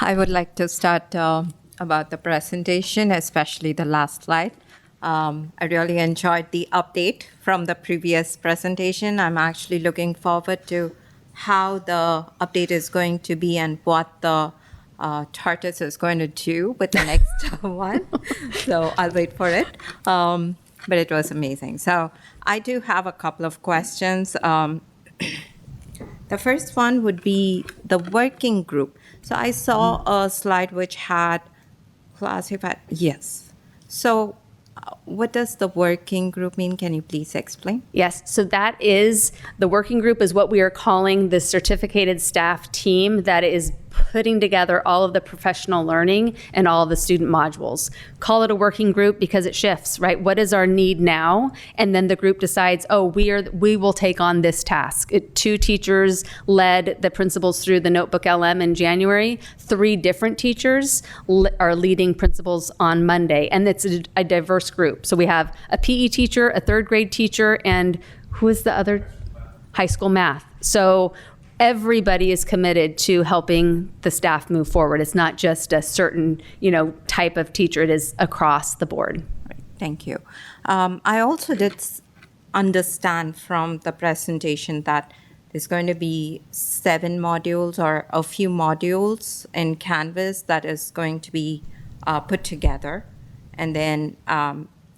I would like to start about the presentation, especially the last slide. I really enjoyed the update from the previous presentation. I'm actually looking forward to how the update is going to be and what the tortoise is going to do with the next one. So I'll wait for it. But it was amazing. So I do have a couple of questions that The first one would be the working group. So I saw a slide which had classified, yes. So what does the working group mean? Can you please explain? Yes, so that is, the working group is what we are calling the certificated staff team that is putting together all of the professional learning and all of the student modules. Call it a working group because it shifts, right? What is our need now? And then the group decides, oh, we will take on this task. 2 teachers led the principals through the Notebook LM in January. 3 different teachers are leading principals on Monday, and it's a diverse group. So we have a PE teacher, a 3rd grade teacher, and who is the other? High school math. So everybody is committed to helping the staff move forward. It's not just a certain, type of teacher. It is across the board. Thank you. I also did understand from the presentation that there's going to be 7 modules or a few modules in Canvas that is going to be put together. And then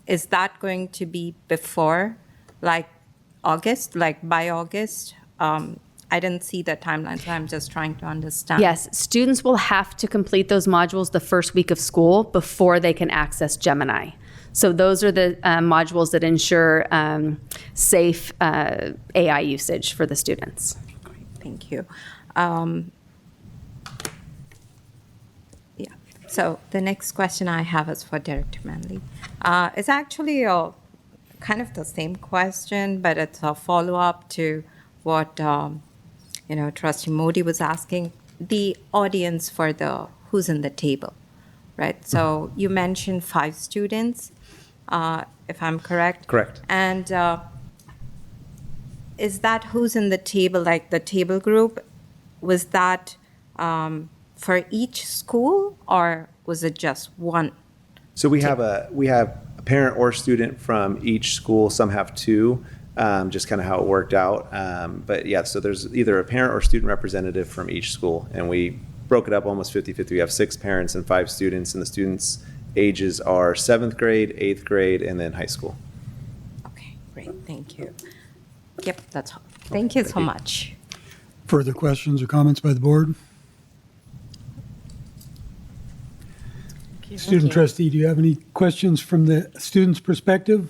is that going to be before, like August, like by August? I didn't see the timeline, so I'm just trying to understand. Yes, students will have to complete those modules the first week of school before they can access Gemini. So those are the modules that ensure safe AI usage for the students. Great, thank you. So the next question I have is for Director Manley. It's actually kind of the same question, but it's a follow-up to what Trustee Modi was asking. The audience for the who's in the table, right? So you mentioned 5 students, if I'm correct. Correct. And is that who's in the table, like the table group? Was that for each school, or was it just one? So we have a parent or student from each school. Some have 2. Just kind of how it worked out. But yeah, so there's either a parent or student representative from each school, and we broke it up almost 50-50. We have 6 parents and 5 students, and the students' ages are 7th grade, 8th grade, and then high school. Okay, great, thank you. Yep, that's all. Thank you so much. Further questions or comments by the board? Student trustee, do you have any questions from the student's perspective?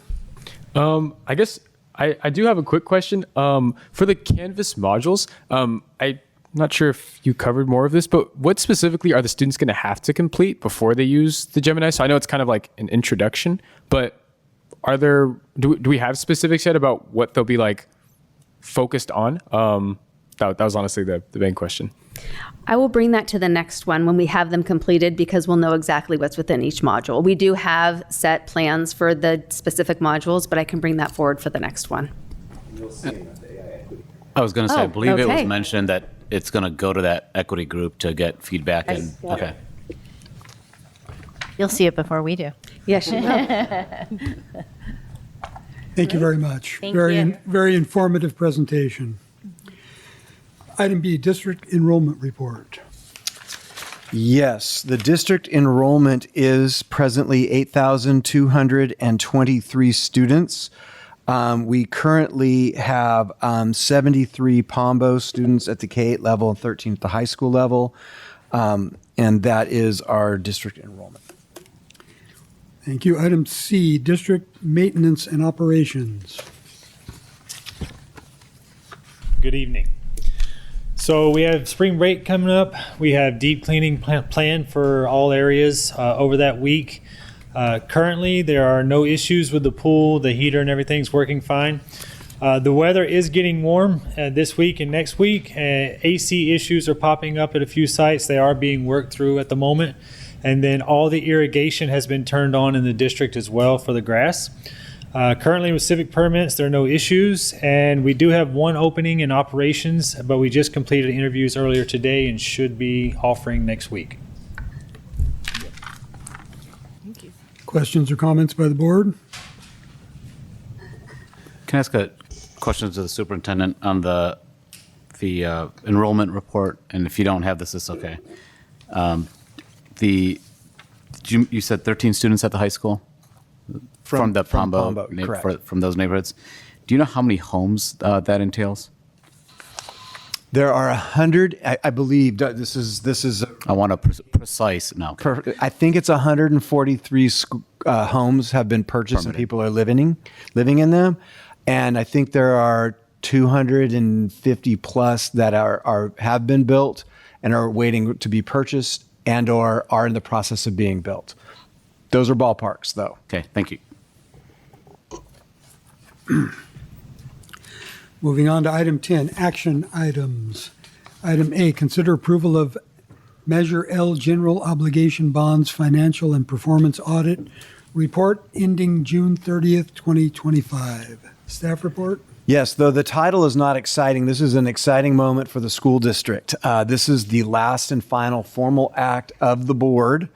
I guess I do have a quick question. For the Canvas modules, I'm not sure if you covered more of this, but what specifically are the students going to have to complete before they use the Gemini? So I know it's kind of like an introduction, but do we have specifics yet about what they'll be like focused on? That was honestly the main question. I will bring that to the next one when we have them completed, because we'll know exactly what's within each module. We do have set plans for the specific modules, but I can bring that forward for the next one. I was going to say, I believe it was okay. mentioned that it's going to go to that equity group to get feedback. Okay. You'll see it before we do. Yes, you will. Thank you very much. Thank you. Very informative presentation. Item B, district enrollment report. Yes, the district enrollment is presently 8,223 students. We currently have 73 Pombo students at the K-8 level and 13 at the high school level, and that is our district enrollment. Thank you. Item C, district maintenance and operations. Good evening. So we have spring break coming up. We have deep cleaning planned for all areas over that week. Currently, there are no issues with the pool. The heater and everything's working fine. The weather is getting warm this week and next week. AC issues are popping up at a few sites. They are being worked through at the moment. And then all the irrigation has been turned on in the district as well for the grass. Currently with civic permits, there are no issues, and we do have one opening in operations, but we just completed interviews earlier today and should be offering next week. Thank you. Questions or comments by the board? Can I ask a question to the superintendent on the enrollment report? And if you don't have this, it's okay. You said 13 students at the high school? From the Pombo, correct. from those neighborhoods. Do you know how many homes that entails? There are 100, I believe, this is. I want a precise, no. I think it's 143 homes have been purchased and people are living in them. And I think there are 250 plus that have been built and are waiting to be purchased and or are in the process of being built. Those are ballparks, though. Okay, thank you. Moving on to item 10, action items. Item A, consider approval of Measure L General Obligation Bonds Financial and Performance Audit Report ending June 30th, 2025. Staff report? Yes, though the title is not exciting, this is an exciting moment for the school district. This is the last and final formal act of the board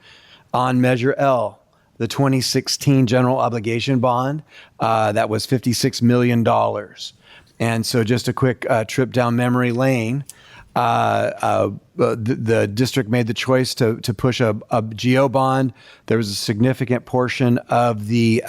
on Measure L, the 2016 General Obligation Bond. That was $56 million. And so just a quick trip down memory lane. The district made the choice to push a GO bond. There was a significant portion of the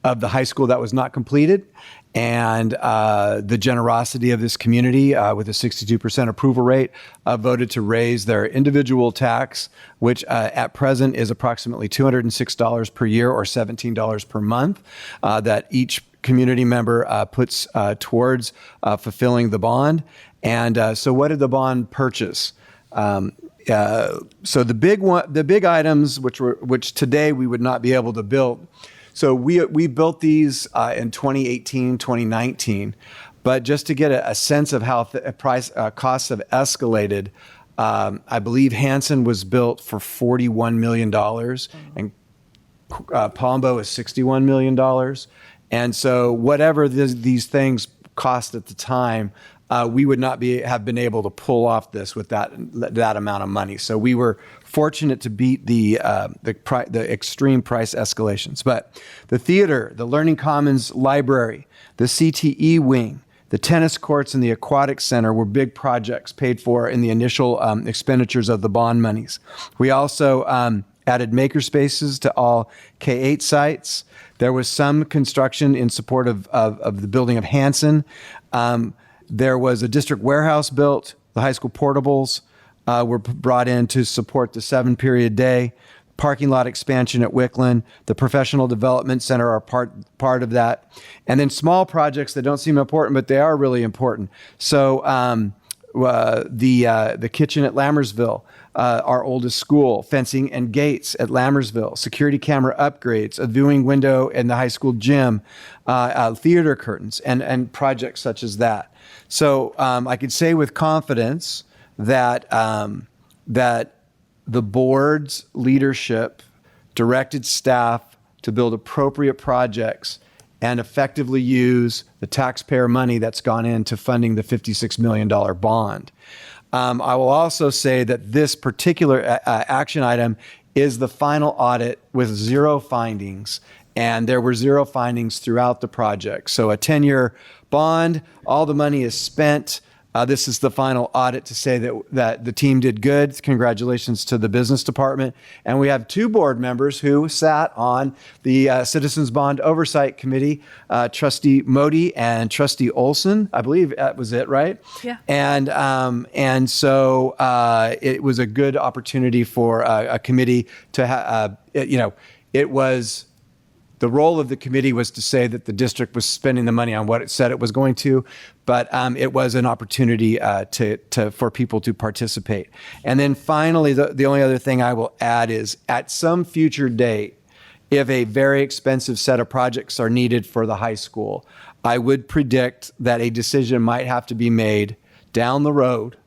high school that was not completed. And the generosity of this community, with a 62% approval rate, voted to raise their individual tax, which at present is approximately $206 per year or $17 per month, that each community member puts towards fulfilling the bond. And so what did the bond purchase? So the big items, which today we would not be able to build. So we built these in 2018, 2019, but just to get a sense of how costs have escalated, I believe Hanson was built for $41 million and Palumbo is $61 million. And so whatever these things cost at the time, we would not have been able to pull off this with that amount of money. So we were fortunate to beat the extreme price escalations. But the theater, the Learning Commons library, the CTE wing, the tennis courts, and the aquatic center were big projects paid for in the initial expenditures of the bond monies. We also added maker spaces to all K-8 sites. There was some construction in support of the building of Hanson. There was a district warehouse built. The high school portables were brought in to support the 7-period day. Parking lot expansion at Wickland. The professional development center are part of that. And then small projects that don't seem important, but they are really important. So the kitchen at Lammersville, our oldest school, fencing and gates at Lammersville, security camera upgrades, a viewing window in the high school gym, theater curtains, and projects such as that. So I could say with confidence that the board's leadership directed staff to build appropriate projects and effectively use the taxpayer money that's gone into funding the $56 million bond. I will also say that this particular action item is the final audit with 0 findings, and there were 0 findings throughout the project. So a 10-year bond, all the money is spent. This is the final audit to say that the team did good. Congratulations to the business department. And we have 2 board members who sat on the Citizens Bond Oversight Committee, Trustee Modi and Trustee Olson. I believe that was it, right? Yeah. And so it was a good opportunity for a committee to it was. The role of the committee was to say that the district was spending the money on what it said it was going to, but it was an opportunity for people to participate. And then finally, the only other thing I will add is at some future date, if a very expensive set of projects are needed for the high school, I would predict that a decision might have to be made down the road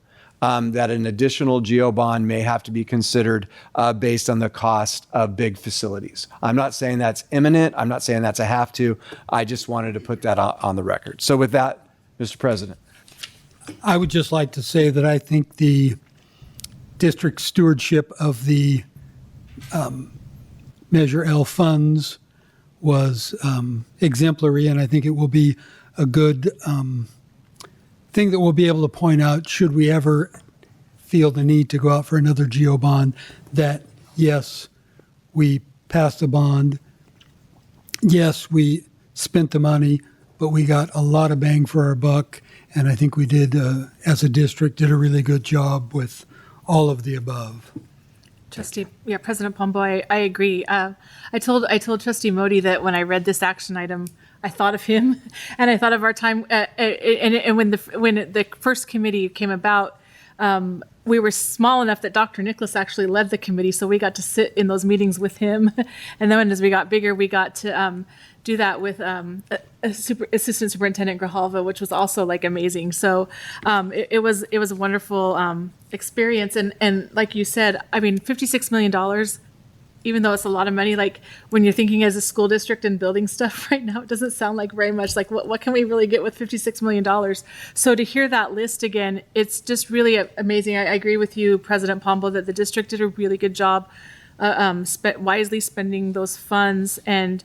that an additional GO bond may have to be considered based on the cost of big facilities. I'm not saying that's imminent. I'm not saying that's a have to. I just wanted to put that on the record. So with that, Mr. President. I would just like to say that I think the district stewardship of the Measure L funds was exemplary, and I think it will be a good thing that we'll be able to point out should we ever feel the need to go out for another GO bond, that yes, we passed a bond, yes, we spent the money, but we got a lot of bang for our buck, And I think we did, as a district, did a really good job with all of the above. President Pombo, I agree. I told Trustee Modi that when I read this action item, I thought of him, and I thought of our time. And when the first committee came about, we were small enough that Dr. Nicholas actually led the committee, so we got to sit in those meetings with him. And then as we got bigger, we got to do that with Assistant Superintendent Grijalva, which was also like amazing. So it was a wonderful experience. And like you said, I mean, $56 million, even though it's a lot of money, like when you're thinking as a school district and building stuff right now, it doesn't sound like very much. Like what can we really get with $56 million? So to hear that list again, it's just really amazing. I agree with you, President Pombo, that the district did a really good job wisely spending those funds. And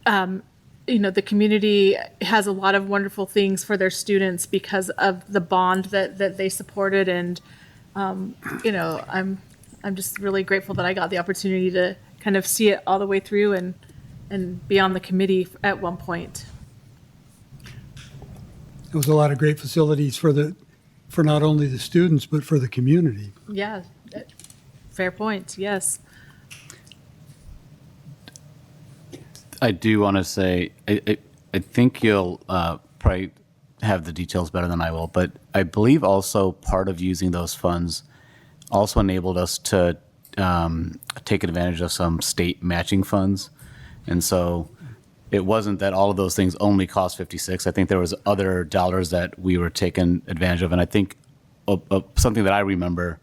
the community has a lot of wonderful things for their students because of the bond that they supported. And, I'm just really grateful that I got the opportunity to kind of see it all the way through and be on the committee at one point. There was a lot of great facilities for not only the students, but for the community. Yeah, fair point, yes. I do want to say, I think you'll probably have the details better than I will, but I believe also part of using those funds also enabled us to take advantage of some state matching funds. And so it wasn't that all of those things only cost 56. I think there was other dollars that we were taking advantage of. And I think something that I remember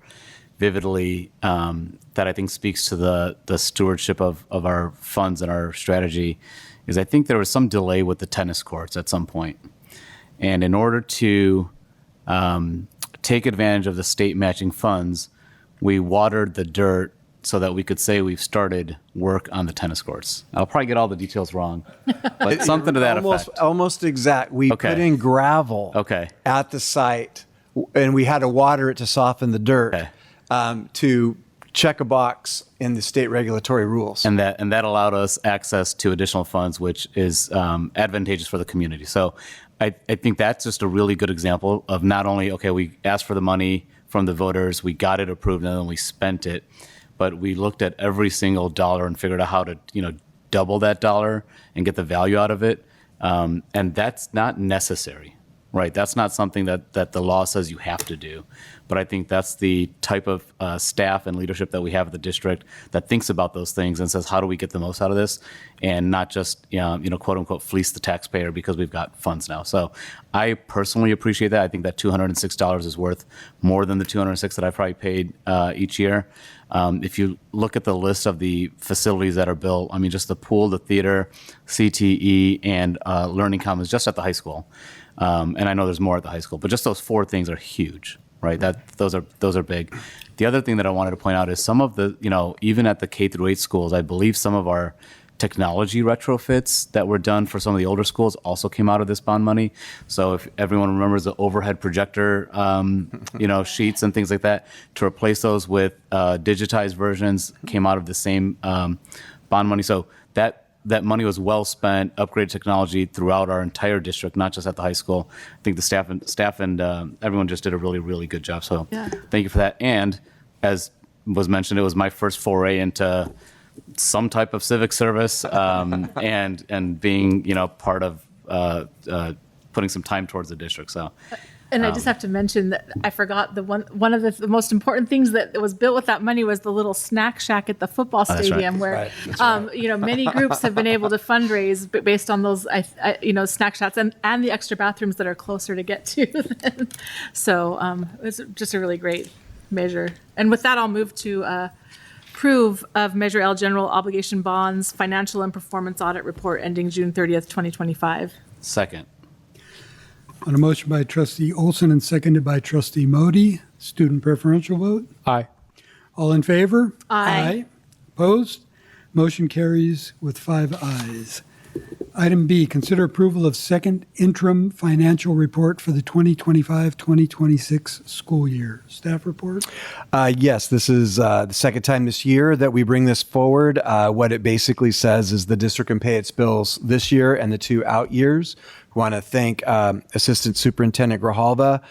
vividly that I think speaks to the stewardship of our funds and our strategy is I think there was some delay with the tennis courts at some point. And in order to take advantage of the state matching funds, we watered the dirt so that we could say we've started work on the tennis courts. I'll probably get all the details wrong, but something to that effect. Almost exact. We put in gravel at the site, and we had to water it to soften the dirt to check a box in the state regulatory rules. And that allowed us access to additional funds, which is advantageous for the community. So I think that's just a really good example of not only, we asked for the money from the voters, we got it approved, and then we spent it, but we looked at every single dollar and figured out how to, double that dollar and get the value out of it. And that's not necessary, right? That's not something that the law says you have to do. But I think that's the type of staff and leadership that we have at the district that thinks about those things and says, how do we get the most out of this? And not just, quote unquote, fleece the taxpayer because we've got funds now. So I personally appreciate that. I think that $206 is worth more than the $206 that I probably paid each year. If you look at the list of the facilities that are built, I mean, just the pool, the theater, CTE, and Learning Commons just at the high school. And I know there's more at the high school, but just those four things are huge. Right, those are big. The other thing that I wanted to point out is some of the, even at the K through 8 schools, I believe some of our technology retrofits that were done for some of the older schools also came out of this bond money. So if everyone remembers the overhead projector, sheets and things like that, to replace those with digitized versions came out of the same bond money. So that money was well spent, upgraded technology throughout our entire district, not just at the high school. I think the staff and everyone just did a really, really good job. So thank you for that. And as was mentioned, it was my first foray into some type of civic service and being, part of putting some time towards the district. So. And I just have to mention that I forgot one of the most important things that was built with that money was the little snack shack at the football stadium, where many groups have been able to fundraise based on those snack shacks and the extra bathrooms that are closer to get to. So it's just a really great measure. And with that, I'll move to approve of Measure L General Obligation Bonds Financial and Performance Audit Report ending June 30th, 2025. Second. On a motion by Trustee Olson and seconded by Trustee Modi, student preferential vote? Aye. All in favor? Aye. Opposed? Motion carries with 5 ayes. Item B, consider approval of second interim financial report for the 2025-2026 school year. Staff report? Yes, this is the second time this year that we bring this forward. What it basically says is the district can pay its bills this year and the 2 out years. We want to thank Assistant Superintendent Grijalva,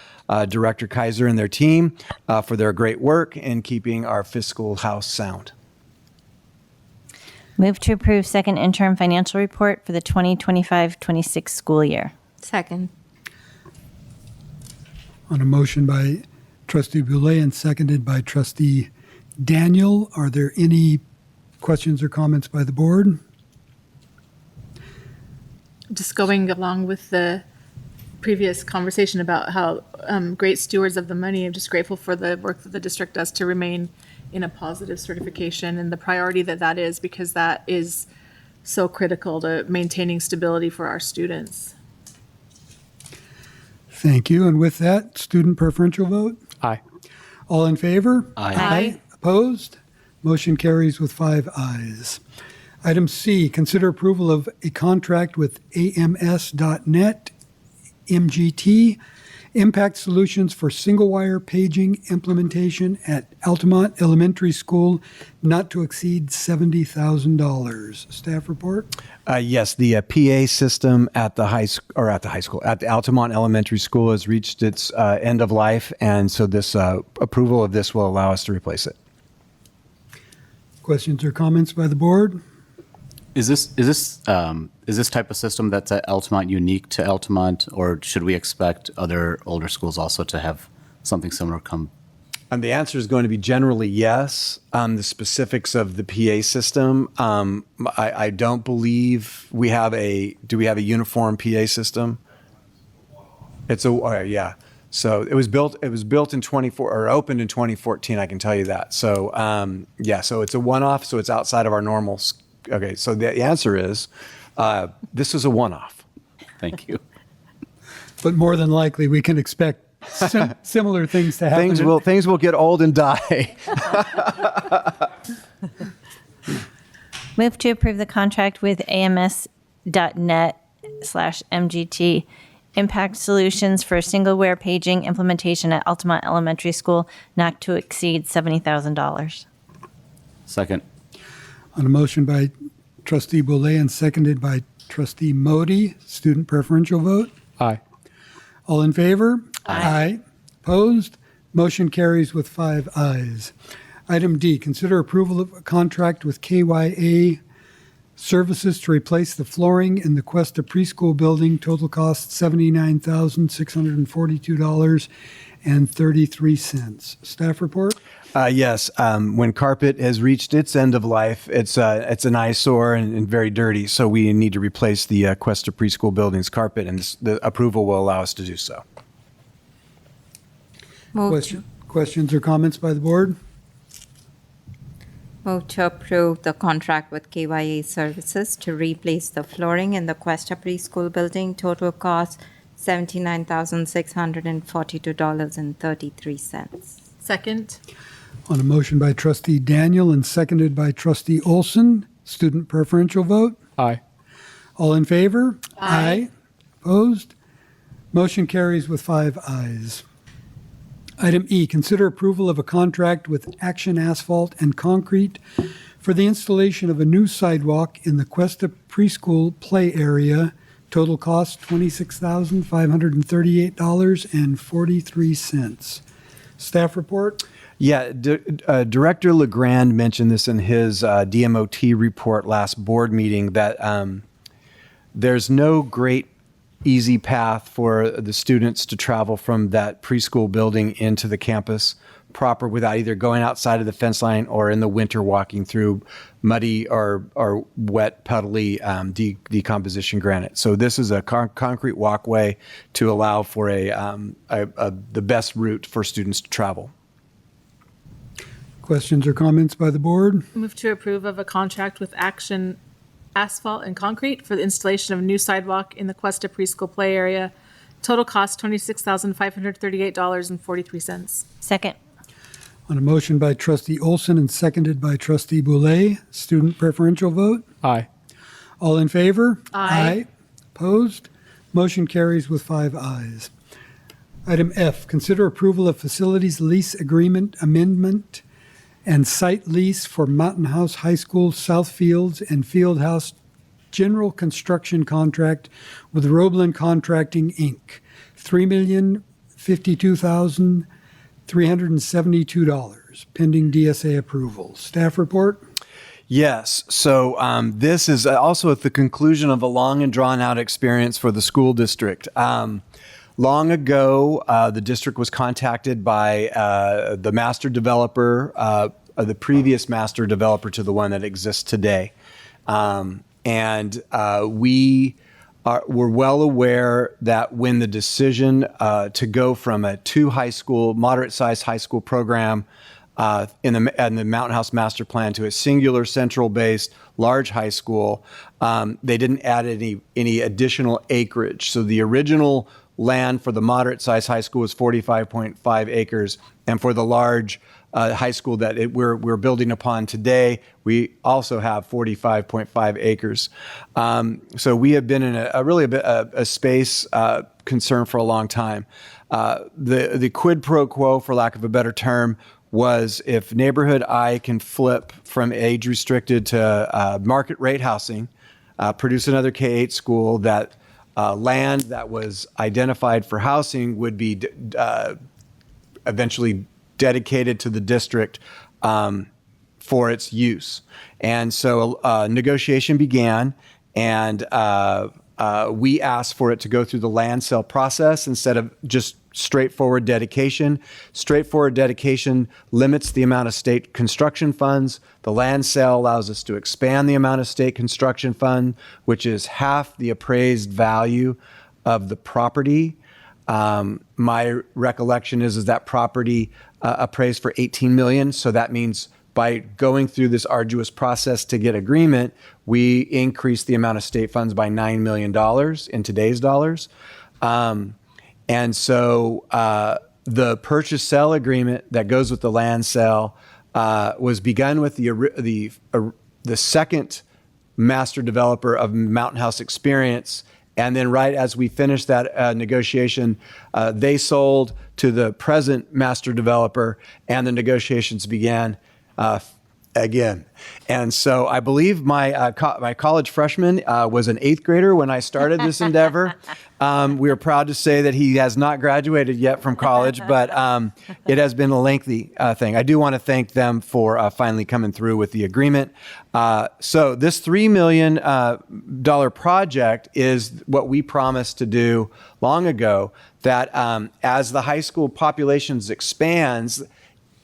Director Kaiser, and their team for their great work in keeping our fiscal house sound. Move to approve second interim financial report for the 2025-26 school year. Second. On a motion by Trustee Boulay and seconded by Trustee Daniel, are there any questions or comments by the board? Just going along with the previous conversation about how great stewards of the money, I'm just grateful for the work that the district does to remain in a positive certification and the priority that that is, because that is so critical to maintaining stability for our students. Thank you. And with that, student preferential vote? Aye. All in favor? Aye. Opposed? Motion carries with 5 ayes. Item C, consider approval of a contract with AMS.net MGT Impact Solutions for single wire paging implementation at Altamont Elementary School, not to exceed $70,000. Staff report? Yes, the PA system at the at the Altamont Elementary School has reached its end of life, and so this approval of this will allow us to replace it. Questions or comments by the board? Is this type of system that's at Altamont unique to Altamont, or should we expect other older schools also to have something similar come? And the answer is going to be generally yes. The specifics of the PA system, I don't believe we have do we have a uniform PA system? Yeah. So it was built in 24 or opened in 2014. I can tell you that. So yeah, so it's a one-off. So it's outside of our normal. Okay. So the answer is this is a one-off. Thank you. But more than likely, we can expect similar things to happen. Things will get old and die. Move to approve the contract with AMS.net/MGT Impact Solutions for singleware paging implementation at Altamont Elementary School, not to exceed $70,000. Second. On a motion by Trustee Boulay and seconded by Trustee Modi, student preferential vote? Aye. All in favor? Aye. Opposed? Motion carries with 5 ayes. Item D, consider approval of a contract with KYA Services to replace the flooring in the Cuesta Preschool building. Total cost $79,642.33. Staff report? Yes, when carpet has reached its end of life, it's an eyesore and very dirty. So we need to replace the Cuesta Preschool building's carpet, and the approval will allow us to do so. Questions or comments by the board? Move to approve the contract with KYA Services to replace the flooring in the Cuesta Preschool building. Total cost $79,642.33. Second. On a motion by Trustee Daniel and seconded by Trustee Olson, student preferential vote? Aye. All in favor? Aye. Opposed? Motion carries with 5 ayes. Item E, consider approval of a contract with Action Asphalt and Concrete for the installation of a new sidewalk in the Cuesta Preschool play area. Total cost $26,538.43. Staff report? Yeah, Director LeGrand mentioned this in his DMOT report last board meeting, that there's no great easy path for the students to travel from that preschool building into the campus proper without either going outside of the fence line or in the winter walking through muddy or wet, puddly decomposition granite. So this is a concrete walkway to allow for the best route for students to travel. Questions or comments by the board? Move to approve of a contract with Action Asphalt and Concrete for the installation of a new sidewalk in the Cuesta Preschool play area. Total cost $26,538.43. Second. On a motion by Trustee Olson and seconded by Trustee Boulay, student preferential vote? Aye. All in favor? Aye. Opposed? Motion carries with 5 ayes. Item F, consider approval of facilities lease agreement amendment and site lease for Mountain House High School South Fields and Field House general construction contract with Roeblen Contracting, Inc., $3,052,372, pending DSA approval. Staff report? Yes. So this is also at the conclusion of a long and drawn out experience for the school district. Long ago, the district was contacted by the master developer, the previous master developer to the one that exists today. We were well aware that when the decision to go from a moderate-sized high school program in the Mountain House Master Plan to a singular central-based large high school, they didn't add any additional acreage. So the original land for the moderate-sized high school was 45.5 acres, and for the large high school that we're building upon today, we also have 45.5 acres. So we have been in a space concern for a long time. The quid pro quo, for lack of a better term, was if neighborhood I can flip from age restricted to market rate housing, produce another K-8 school, that land that was identified for housing would be eventually dedicated to the district for its use. And so negotiation began, and we asked for it to go through the land sale process instead of just straightforward dedication. Straightforward dedication limits the amount of state construction funds. The land sale allows us to expand the amount of state construction fund, which is half the appraised value of the property. My recollection is that property appraised for $18 million. So that means by going through this arduous process to get agreement, we increase the amount of state funds by $9 million in today's dollars. And so the purchase sale agreement that goes with the land sale was begun with the second master developer of Mountain House Experience. And then right as we finished that negotiation, they sold to the present master developer, and the negotiations began again. And so I believe my college freshman was an 8th grader when I started this endeavor. We are proud to say that he has not graduated yet from college, but it has been a lengthy thing. I do want to thank them for finally coming through with the agreement. So this $3 million project is what we promised to do long ago, that as the high school populations expands,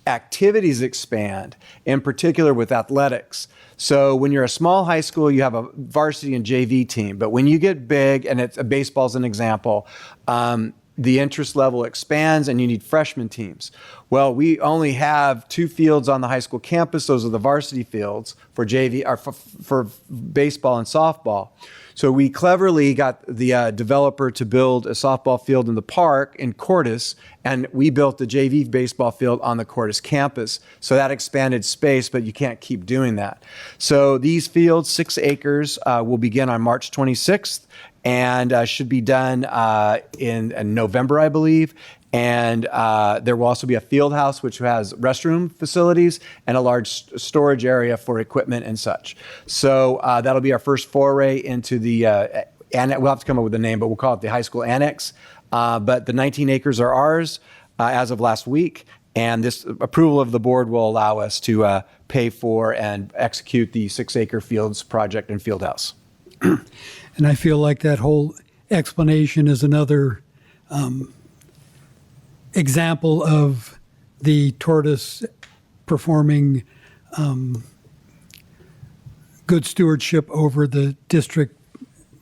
activities expand, in particular with athletics. So when you're a small high school, you have a varsity and JV team. But when you get big, and baseball's an example, the interest level expands and you need freshman teams. Well, we only have 2 fields on the high school campus. Those are the varsity fields for JV, or for baseball and softball. So we cleverly got the developer to build a softball field in the park in Cordes, and we built the JV baseball field on the Cordes campus. So that expanded space, but you can't keep doing that. So these fields, 6 acres, will begin on March 26th and should be done in November, I believe. And there will also be a field house, which has restroom facilities and a large storage area for equipment and such. So that'll be our first foray into the, we'll have to come up with a name, but we'll call it the high school annex. But the 19 acres are ours as of last week. And this approval of the board will allow us to pay for and execute the 6-acre fields project and field house. And I feel like that whole explanation is another example of the tortoise performing good stewardship over the district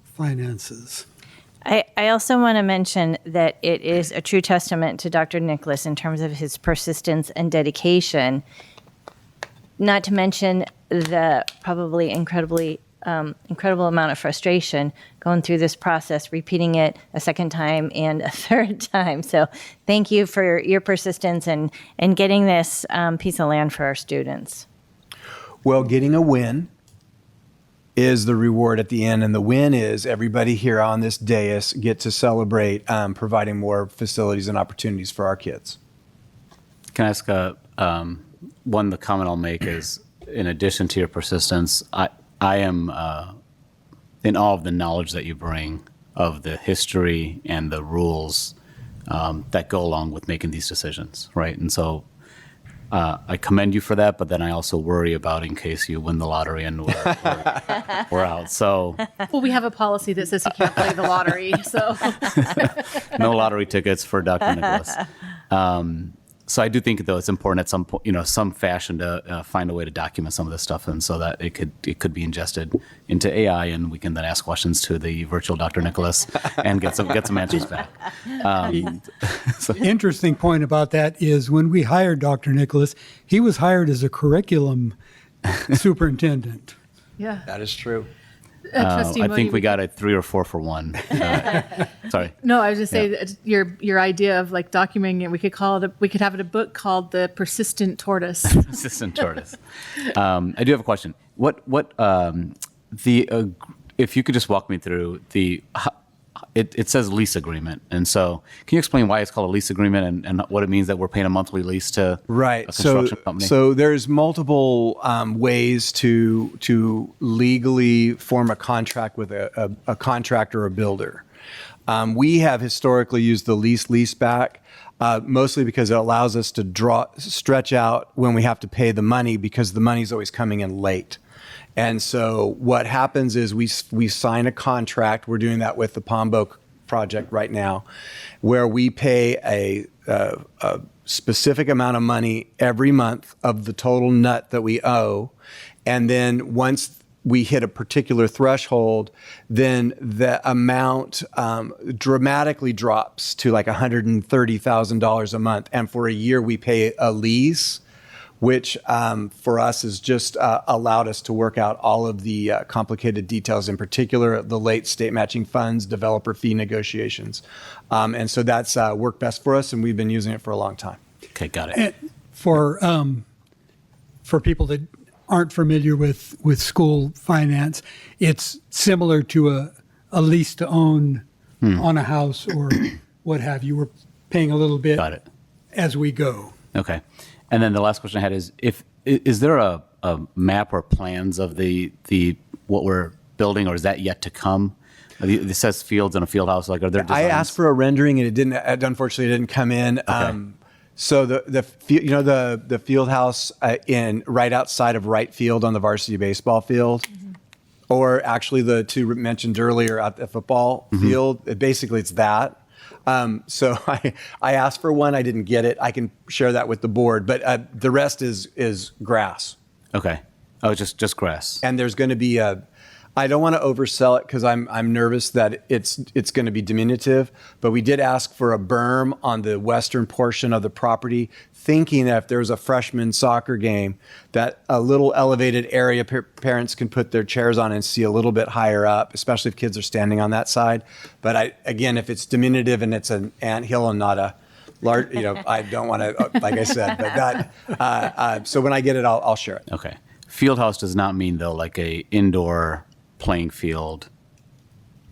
finances. I also want to mention that it is a true testament to Dr. Nicholas in terms of his persistence and dedication, not to mention the probably incredible amount of frustration going through this process, repeating it a second time and a third time. So thank you for your persistence and getting this piece of land for our students. Well, getting a win is the reward at the end, and the win is everybody here on this dais get to celebrate providing more facilities and opportunities for our kids. Can I ask the comment I'll make is, in addition to your persistence, I am in all of the knowledge that you bring of the history and the rules that go along with making these decisions, right? And so I commend you for that, but then I also worry about in case you win the lottery and we're out. So Well, we have a policy that says you can't play the lottery, so. no lottery tickets for Dr. Nicholas. So I do think, though, it's important at some point, some fashion to find a way to document some of this stuff, and so that it could be ingested into AI, and we can then ask questions to the virtual Dr. Nicholas and get some answers back. The interesting point about that is when we hired Dr. Nicholas, he was hired as a curriculum superintendent. Yeah. That is true. Trustee I Modi, think we got a 3 or 4 for 1. Sorry. No, I was just saying that your idea of like documenting it, we could have it a book called The Persistent Tortoise. Persistent tortoise. I do have a question. If you could just walk me through it says lease agreement, and so can you explain why it's called a lease agreement and what it means that we're paying a monthly lease to a construction company? So there's multiple ways to legally form a contract with a contractor or builder. We have historically used the lease back, mostly because it allows us to stretch out when we have to pay the money because the money's always coming in late. And so what happens is we sign a contract. We're doing that with the Pombo project right now, where we pay a specific amount of money every month of the total nut that we owe. And then once we hit a particular threshold, then the amount dramatically drops to like $130,000 a month. And for a year, we pay a lease, which for us has just allowed us to work out all of the complicated details, in particular the late state matching funds, developer fee negotiations. And so that's worked best for us, and we've been using it for a long time. Okay, got it. And for people that aren't familiar with school finance, it's similar to a lease to own on a house or what have you. We're paying a little bit as we go. Okay. And then the last question I had is there a map or plans of the what we're building, or is that yet to come? It says fields and a field house. Like, are there designs? I asked for a rendering, and unfortunately, it didn't come in. Okay. So the field house in right outside of right field on the varsity baseball field, or actually the two mentioned earlier at the football field. Basically, it's that. So I asked for one. I didn't get it. I can share that with the board, but the rest is grass. Okay. Oh, just grass. And there's going to be I don't want to oversell it because I'm nervous that it's going to be diminutive, but we did ask for a berm on the western portion of the property, thinking that if there's a freshman soccer game, that a little elevated area parents can put their chairs on and see a little bit higher up, especially if kids are standing on that side. But again, if it's diminutive and it's an anthill and not a large, I don't want to, like I said, but that, so when I get it, I'll share it. Okay. Field house does not mean, though, like a indoor playing field.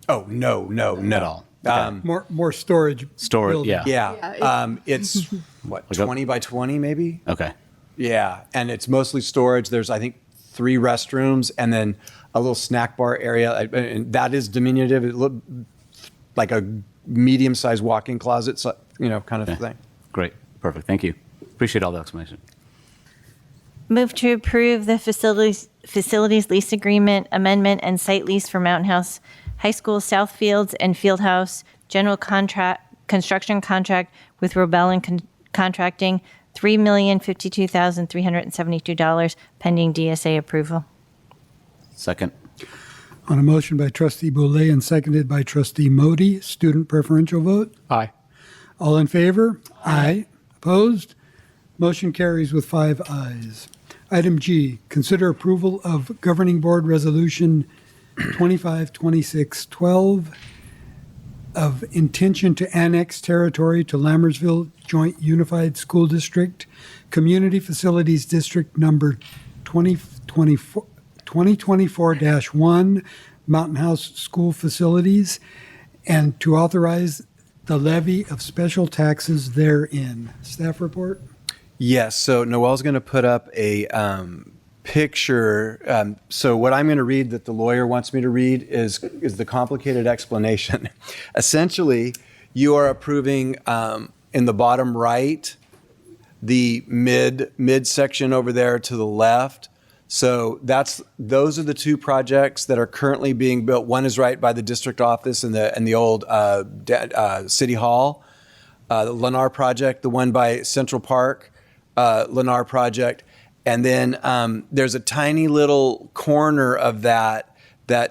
Oh, no. At all. Okay. More storage. Storage, yeah. Yeah. It's what, 20 by 20 maybe? Okay. Yeah. And it's mostly storage. There's, I think, 3 restrooms and then a little snack bar area. And that is diminutive. It looked like a medium-sized walk-in closet, kind of thing. Great. Perfect. Thank you. Appreciate all the explanation. Move to approve the facilities lease agreement amendment and site lease for Mountain House High School South Fields and Field House general construction contract with Robel Contracting, $3,052,372 pending DSA approval. Second. On a motion by Trustee Boulay and seconded by Trustee Modi, student preferential vote. Aye. All in favor? Aye. Opposed? Motion carries with 5 ayes. Item G, consider approval of Governing Board Resolution 252612 of intention to annex territory to Lammersville Joint Unified School District, Community Facilities District Number 2024-1, Mountain House School Facilities, and to authorize the levy of special taxes therein. Staff report? Yes. So Noelle's going to put up a picture. So what I'm going to read that the lawyer wants me to read is the complicated explanation. Essentially, you are approving in the bottom right, the mid section over there to the left. So those are the two projects that are currently being built. One is right by the district office and the old city hall, the Lennar project. The one by Central Park, Lennar project. And then there's a tiny little corner of that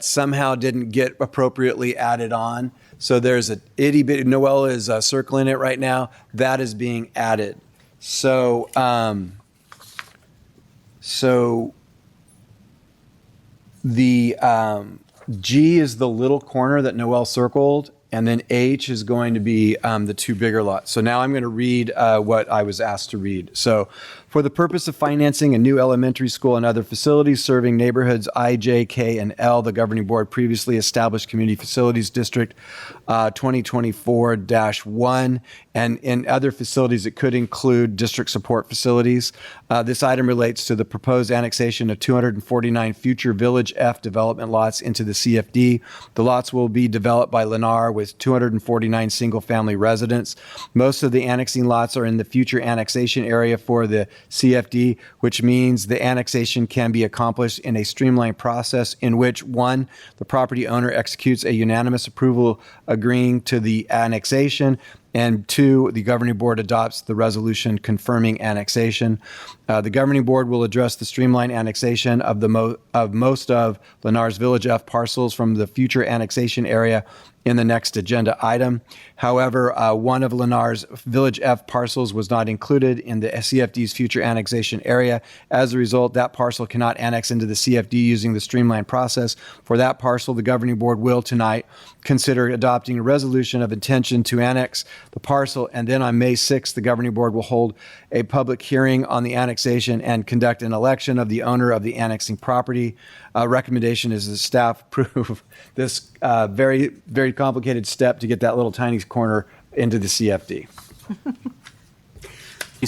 somehow didn't get appropriately added on. So there's a itty bitty, Noelle is circling it right now. That is being added. So, the G is the little corner that Noelle circled, and then H is going to be the two bigger lots. So now I'm going to read what I was asked to read. So, for the purpose of financing a new elementary school and other facilities serving neighborhoods I, J, K, and L, the Governing Board previously established Community Facilities District 2024-1, and in other facilities it could include district support facilities. This item relates to the proposed annexation of 249 future Village F development lots into the CFD. The lots will be developed by Lennar with 249 single-family residents. Most of the annexing lots are in the future annexation area for the CFD, which means the annexation can be accomplished in a streamlined process in which, 1, the property owner executes a unanimous approval agreeing to the annexation, and 2, the Governing Board adopts the resolution confirming annexation. The Governing Board will address the streamlined annexation of most of Lennar's Village F parcels from the future annexation area in the next agenda item. However, one of Lennar's Village F parcels was not included in the CFD's future annexation area. As a result, that parcel cannot annex into the CFD using the streamlined process. For that parcel, the Governing Board will tonight consider adopting a resolution of intention to annex the parcel, and then on May 6th, the Governing Board will hold a public hearing on the annexation and conduct an election of the owner of the annexing property. Recommendation is that staff approve this very, very complicated step to get that little tiny corner into the CFD.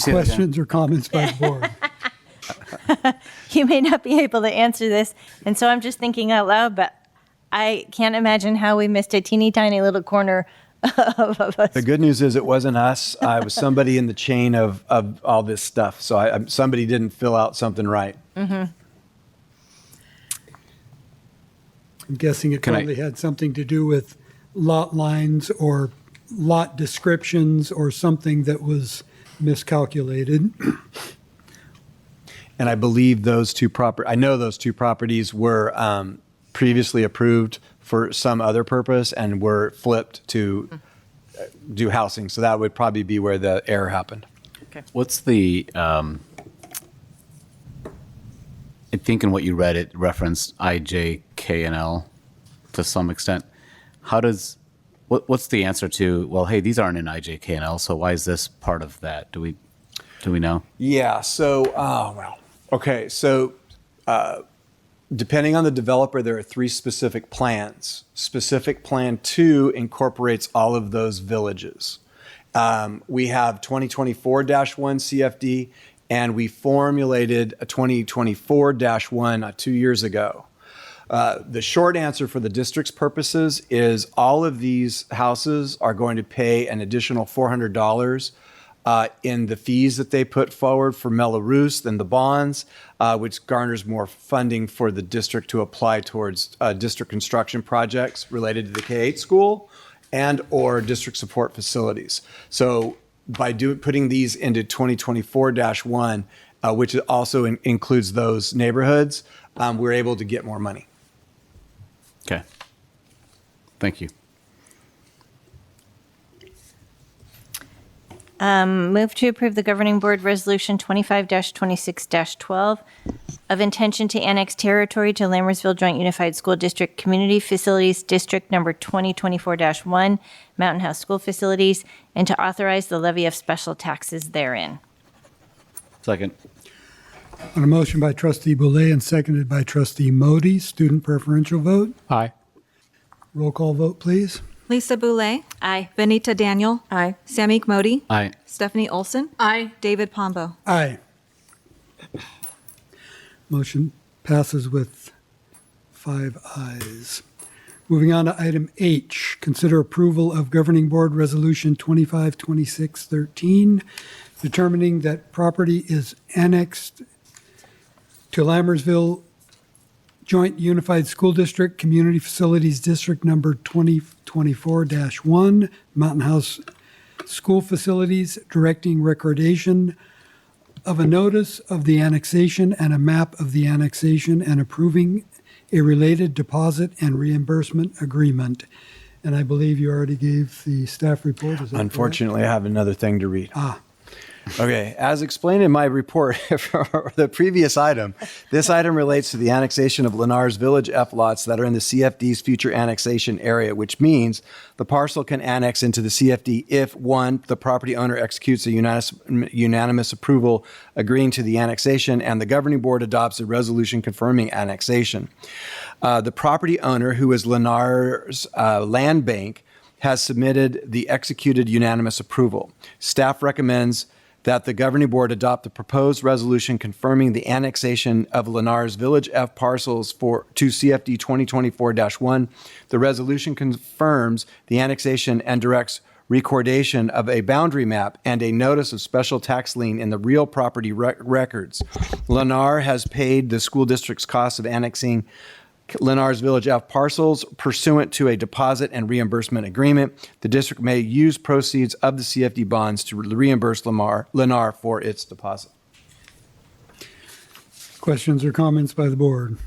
Questions or comments by the board? You may not be able to answer this, and so I'm just thinking out loud, but I can't imagine how we missed a teeny tiny little corner of us. The good news is it wasn't us. It was somebody in the chain of all this stuff. So somebody didn't fill out something right. Mm-hmm. I'm guessing it probably had something to do with lot lines or lot descriptions or something that was miscalculated. And I believe those two properties were previously approved for some other purpose and were flipped to do housing. So that would probably be where the error happened. Okay. What's the, I think in what you read, it referenced I, J, K, and L to some extent. What's the answer to, well, hey, these aren't in I, J, K, and L, so why is this part of that? Do we know? Yeah, so, okay, so depending on the developer, there are 3 specific plans. Specific Plan 2 incorporates all of those villages. We have 2024-1 CFD, and we formulated a 2024-1 2 years ago. The short answer for the district's purposes is all of these houses are going to pay an additional $400 in the fees that they put forward for Mello-Roos than the bonds, which garners more funding for the district to apply towards district construction projects related to the K-8 school and or district support facilities. So by putting these into 2024-1, which also includes those neighborhoods, we're able to get more money. Okay. Thank you. Move to approve the Governing Board Resolution 25-26-12 of intention to annex territory to Lammersville Joint Unified School District Community Facilities District Number 2024-1, Mountain House School Facilities, and to authorize the levy of special taxes therein. Second. On a motion by Trustee Boulay and seconded by Trustee Modi, student preferential vote. Aye. Roll call vote, please. Lisa Boulay. Aye. Benita Daniel. Aye. Samik Modi. Aye. Stephanie Olson. Aye. David Pombo. Aye. Motion passes with 5 ayes. Moving on to item H, consider approval of Governing Board Resolution 252613, determining that property is annexed to Lammersville Joint Unified School District Community Facilities District Number 2024-1, Mountain House School Facilities, directing recordation of a notice of the annexation and a map of the annexation, and approving a related deposit and reimbursement agreement. And I believe you already gave the staff report. Is that Unfortunately, I have another thing to read. correct? Okay, as explained in my report for the previous item, this item relates to the annexation of Lennar's Village F lots that are in the CFD's future annexation area, which means the parcel can annex into the CFD if, one, the property owner executes a unanimous approval agreeing to the annexation, and the governing board adopts a resolution confirming annexation. The property owner, who is Lennar's land bank, has submitted the executed unanimous approval. Staff recommends that the governing board adopt the proposed resolution confirming the annexation of Lennar's Village F parcels to CFD 2024-1. The resolution confirms the annexation and directs recordation of a boundary map and a notice of special tax lien in the real property records. Lennar has paid the school district's cost of annexing Lennar's Village F parcels pursuant to a deposit and reimbursement agreement. The district may use proceeds of the CFD bonds to reimburse Lennar for its deposit. Questions or comments by the board?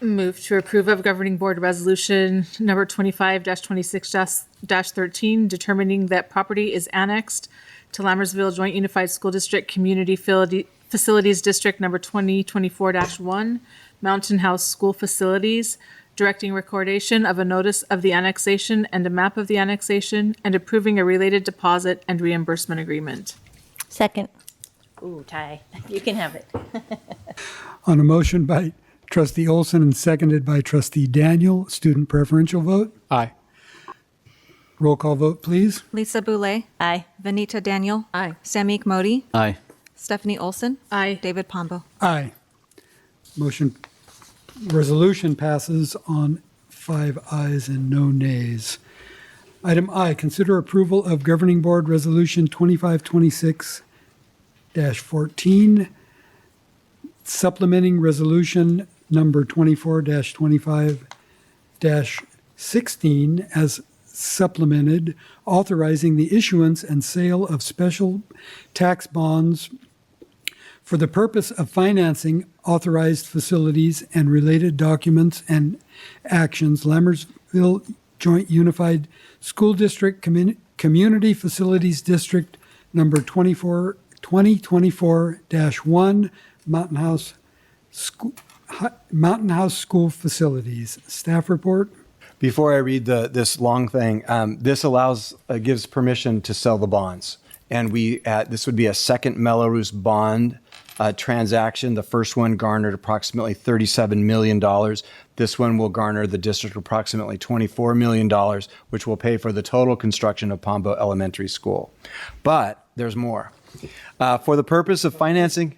Move to approve of Governing Board Resolution number 25-26-13, determining that property is annexed to Lammersville Joint Unified School District Community Facilities District number 2024-1, Mountain House School Facilities, directing recordation of a notice of the annexation and a map of the annexation, and approving a related deposit and reimbursement agreement. Second. Ooh, tie. You can have it. On a motion by Trustee Olson and seconded by Trustee Daniel, student preferential vote? Aye. Roll call vote, please. Lisa Boulay. Aye. Vanita Daniel. Aye. Samik Modi. Aye. Stephanie Olson. Aye. David Pombo. Aye. Resolution passes on 5 ayes and no nays. Item I, consider approval of Governing Board Resolution 2526-14, supplementing Resolution number 24-25-16 as supplemented, authorizing the issuance and sale of special tax bonds for the purpose of financing authorized facilities and related documents and actions, Lammersville Joint Unified School District Community Facilities District number 2024-1, Mountain House School Facilities. Staff report. Before I read this long thing, this gives permission to sell the bonds. And this would be a second Melrose bond transaction. The first one garnered approximately $37 million. This one will garner the district approximately $24 million, which will pay for the total construction of Pombo Elementary School. But there's more. For the purpose of financing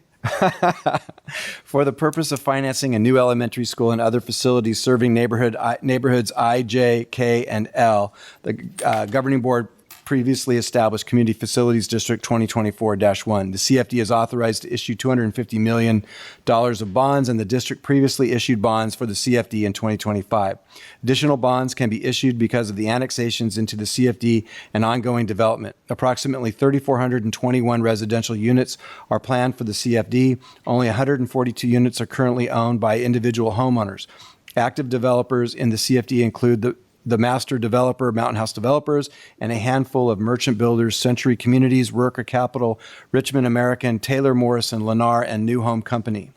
a new elementary school and other facilities serving neighborhoods I, J, K, and L, the governing board previously established Community Facilities District 2024-1. The CFD is authorized to issue $250 million of bonds, and the district previously issued bonds for the CFD in 2025. Additional bonds can be issued because of the annexations into the CFD and ongoing development. Approximately 3,421 residential units are planned for the CFD. Only 142 units are currently owned by individual homeowners. Active developers in the CFD include the master developer, Mountain House Developers, and a handful of merchant builders, Century Communities, Worker Capital, Richmond American, Taylor Morrison, Lennar, and New Home Company.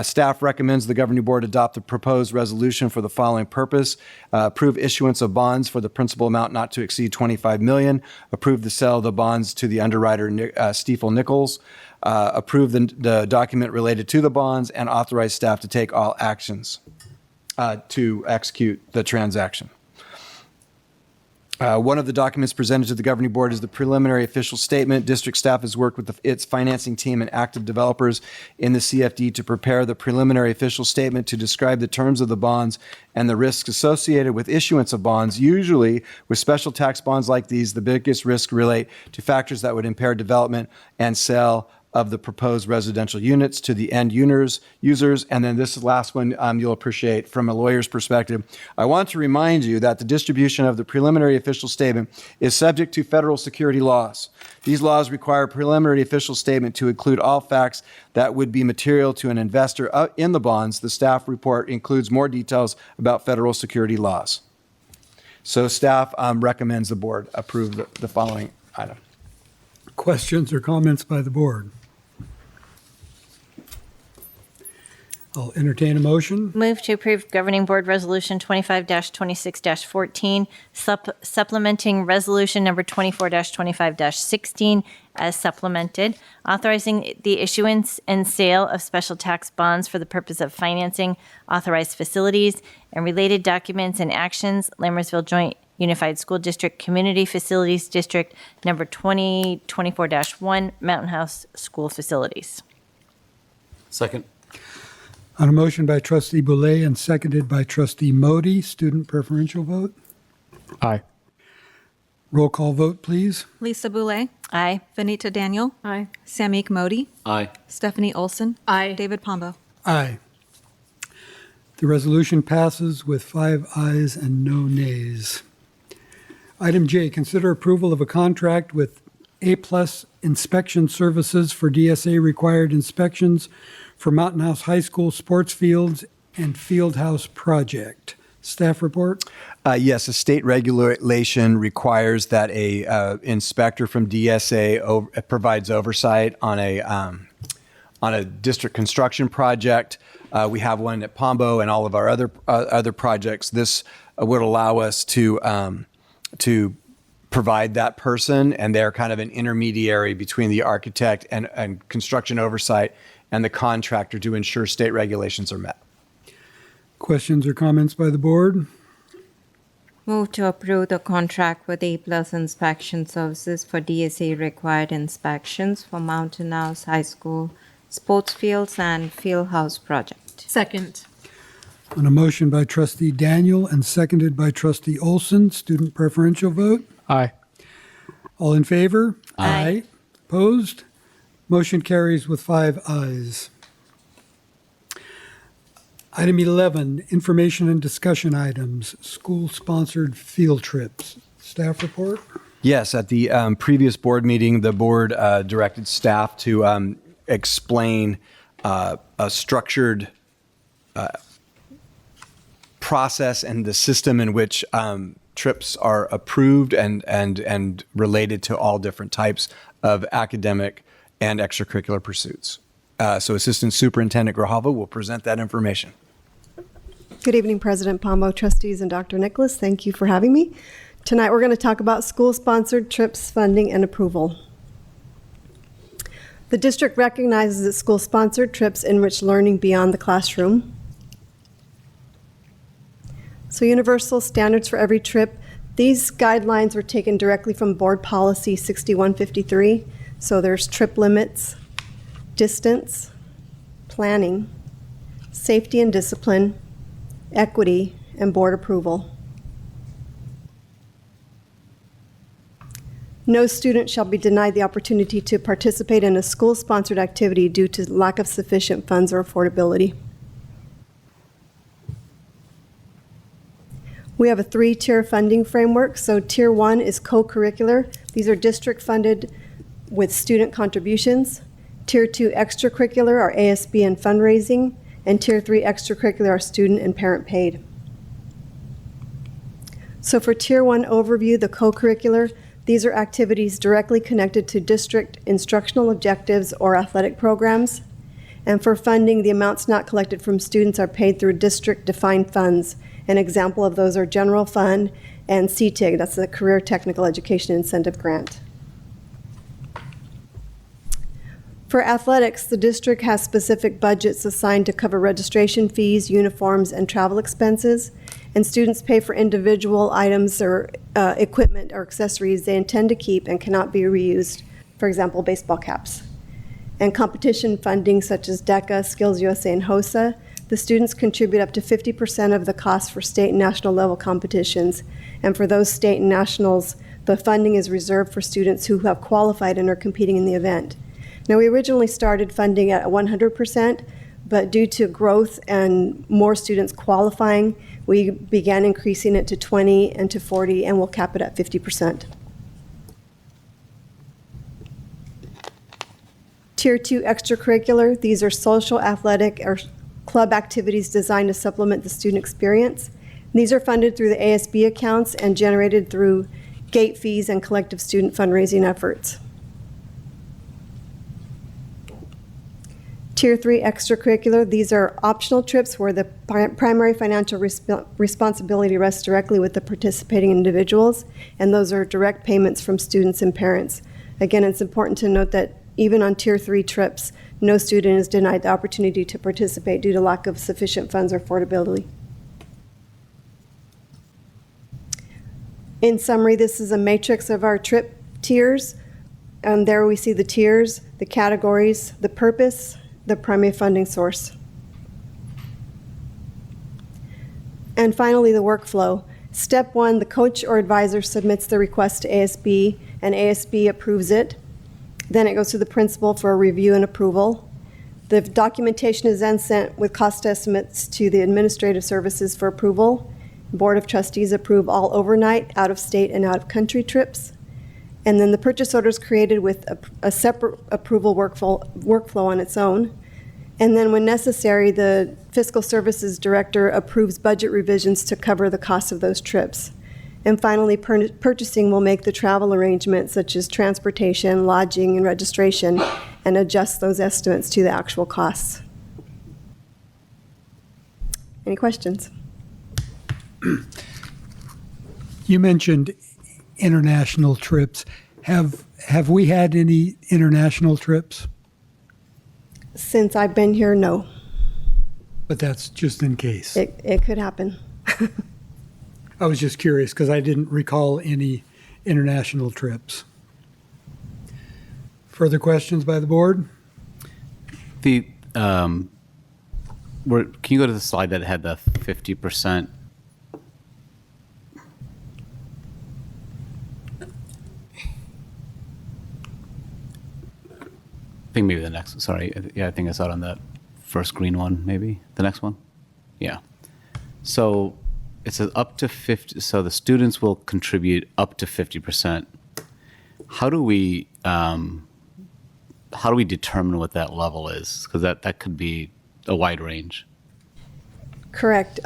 Staff recommends the governing board adopt the proposed resolution for the following purpose. Approve issuance of bonds for the principal amount not to exceed $25 million. Approve the sale of the bonds to the underwriter, Stiefel Nichols. Approve the document related to the bonds, and authorize staff to take all actions to execute the transaction. One of the documents presented to the governing board is the preliminary official statement. District staff has worked with its financing team and active developers in the CFD to prepare the preliminary official statement to describe the terms of the bonds and the risks associated with issuance of bonds. Usually, with special tax bonds like these, the biggest risks relate to factors that would impair development and sale of the proposed residential units to the end users. And then this last one you'll appreciate from a lawyer's perspective. I want to remind you that the distribution of the preliminary official statement is subject to federal security laws. These laws require a preliminary official statement to include all facts that would be material to an investor in the bonds. The staff report includes more details about federal security laws. So staff recommends the board approve the following item. Questions or comments by the board? I'll entertain a motion. Move to approve Governing Board Resolution 25-26-14, supplementing Resolution Number 24-25-16 as supplemented, authorizing the issuance and sale of special tax bonds for the purpose of financing authorized facilities and related documents and actions, Lammersville Joint Unified School District Community Facilities District Number 2024-1, Mountain House School Facilities. Second. On a motion by trustee Boulay and seconded by trustee Modi, student preferential vote. Aye. Roll call vote, please. Lisa Boulay. Aye. Vanita Daniel. Aye. Samik Modi. Aye. Stephanie Olson. Aye. David Pombo. Aye. The resolution passes with 5 ayes and no nays. Item J, consider approval of a contract with A-Plus Inspection Services for DSA required inspections for Mountain House High School sports fields and field house project. Staff report? Yes, a state regulation requires that a inspector from DSA provides oversight on a district construction project. We have one at Pombo and all of our other projects. This would allow us to provide that person, and they're kind of an intermediary between the architect and construction oversight and the contractor to ensure state regulations are met. Questions or comments by the board? Move to approve the contract with A-Plus Inspection Services for DSA required inspections for Mountain House High School sports fields and field house project. Second. On a motion by trustee Daniel and seconded by trustee Olson, student preferential vote. Aye. All in favor? Aye. Opposed? Motion carries with 5 ayes. Item 11, information and discussion items, school-sponsored field trips. Staff report? Yes, at the previous board meeting, the board directed staff to explain a structured process and the system in which trips are approved and related to all different types of academic and extracurricular pursuits. So Assistant Superintendent Grijalva will present that information. Good evening, President Pombo, trustees, and Dr. Nicholas. Thank you for having me. Tonight we're going to talk about school-sponsored trips, funding, and approval. The district recognizes that school-sponsored trips enrich learning beyond the classroom. So universal standards for every trip. These guidelines were taken directly from Board Policy 6153. So there's trip limits, distance, planning, safety and discipline, equity, and board approval. No student shall be denied the opportunity to participate in a school-sponsored activity due to lack of sufficient funds or affordability. We have a 3-tier funding framework. So Tier 1 is co-curricular. These are district-funded with student contributions. Tier 2 extracurricular are ASB and fundraising. And Tier 3 extracurricular are student and parent paid. So for Tier 1 overview, the co-curricular, these are activities directly connected to district instructional objectives or athletic programs. And for funding, the amounts not collected from students are paid through district-defined funds. An example of those are General Fund and CTIG, that's the Career Technical Education Incentive Grant. For athletics, the district has specific budgets assigned to cover registration fees, uniforms, and travel expenses. and students pay for individual items or equipment or accessories they intend to keep and cannot be reused, for example, baseball caps. And competition funding such as DECA, Skills USA, and HOSA, the students contribute up to 50% of the cost for state and national level competitions. And for those state and nationals, the funding is reserved for students who have qualified and are competing in the event. Now, we originally started funding at 100%, but due to growth and more students qualifying, we began increasing it to 20 and to 40, and we'll cap it at 50%. Tier 2 extracurricular, these are social, athletic, or club activities designed to supplement the student experience. These are funded through the ASB accounts and generated through gate fees and collective student fundraising efforts. Tier 3 extracurricular, these are optional trips where the primary financial responsibility rests directly with the participating individuals, and those are direct payments from students and parents. Again, it's important to note that even on Tier 3 trips, no student is denied the opportunity to participate due to lack of sufficient funds or affordability. In summary, this is a matrix of our trip tiers. And there we see the tiers, the categories, the purpose, the primary funding source. And finally, the workflow. Step 1, the coach or advisor submits the request to ASB, and ASB approves it. Then it goes to the principal for a review and approval. The documentation is then sent with cost estimates to the administrative services for approval. Board of Trustees approve all overnight, out-of-state, and out-of-country trips. And then the purchase order is created with a separate approval workflow on its own. And then when necessary, the Fiscal Services Director approves budget revisions to cover the cost of those trips. And finally, purchasing will make the travel arrangements such as transportation, lodging, and registration, and adjust those estimates to the actual costs. Any questions? You mentioned international trips. Have we had any international trips? Since I've been here, no. But that's just in case. It could happen. I was just curious because I didn't recall any international trips. Further questions by the board? Can you go to the slide that had the 50%? I think maybe the next, sorry. Yeah, I think I saw it on the first green one, maybe. The next one? Yeah. So it says up to 50, so the students will contribute up to 50%. How do we determine what that level is? Because that could be a wide range. Correct.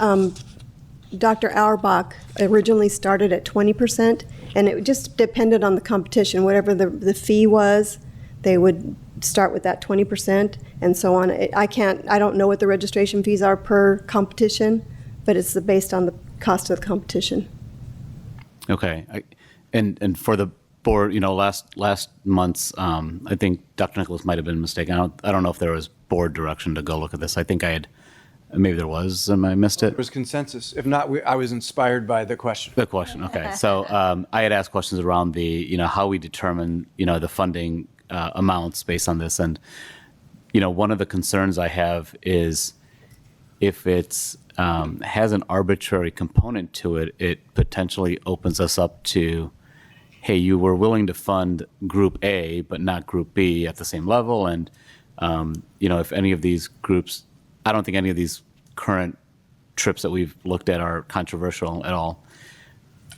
Dr. Auerbach originally started at 20%, and it just depended on the competition. Whatever the fee was, they would start with that 20% and so on. I don't know what the registration fees are per competition, but it's based on the cost of the competition. Okay. And for the board, last month's, I think Dr. Nicholas might have been mistaken. I don't know if there was board direction to go look at this. I think maybe there was, and I missed it. There was consensus. If not, I was inspired by the question. The question, okay. So I had asked questions around the, how we determine, the funding amounts based on this. And, one of the concerns I have is if it's has an arbitrary component to it, it potentially opens us up to, hey, you were willing to fund Group A, but not Group B at the same level. And, if any of these groups, I don't think any of these current trips that we've looked at are controversial at all.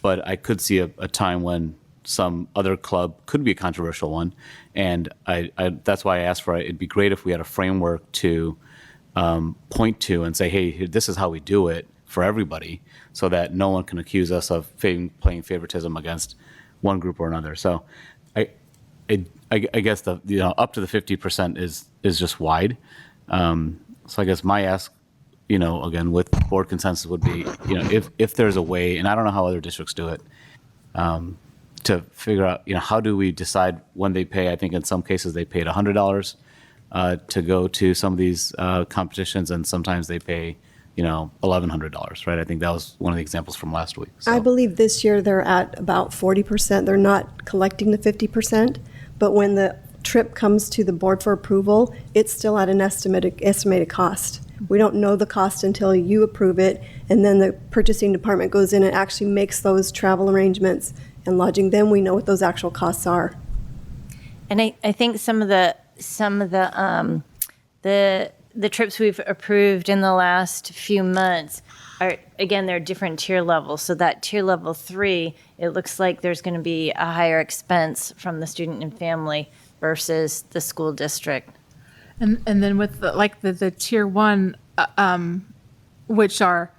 But I could see a time when some other club could be a controversial one. And that's why I asked for it. It'd be great if we had a framework to point to and say, hey, this is how we do it for everybody, so that no one can accuse us of playing favoritism against one group or another. So I guess the up to the 50% is just wide. So I guess my ask, again, with board consensus would be, if there's a way, and I don't know how other districts do it, to figure out, how do we decide when they pay? I think in some cases they paid $100 to go to some of these competitions, and sometimes they pay $1,100, right? I think that was one of the examples from last week. I believe this year they're at about 40%. They're not collecting the 50%, but when the trip comes to the board for approval, it's still at an estimated cost. We don't know the cost until you approve it, and then the purchasing department goes in and actually makes those travel arrangements and lodging. Then we know what those actual costs are. And I think some of the trips we've approved in the last few months are, again, they're different tier levels. So that tier level 3, it looks like there's going to be a higher expense from the student and family versus the school district. And then with the tier 1, which are,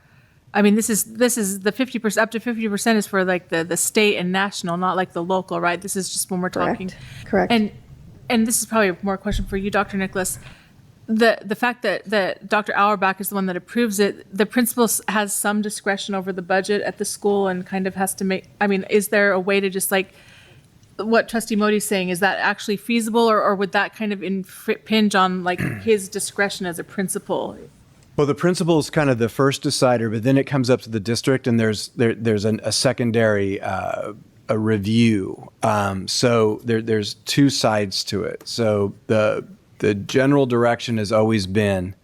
I mean, this is the 50%, up to 50% is for like the state and national, not like the local, right? This is just when we're talking. Correct. And this is probably more a question for you, Dr. Nicholas. The fact that Dr. Auerbach is the one that approves it, the principal has some discretion over the budget at the school and kind of has to make, I mean, is there a way to just like, what Trustee Modi's saying, is that actually feasible, or would that kind of impinge on like his discretion as a principal? Well, the principal is kind of the first decider, but then it comes up to the district, and there's a secondary a review. So there's two sides to it. So the general direction has always been,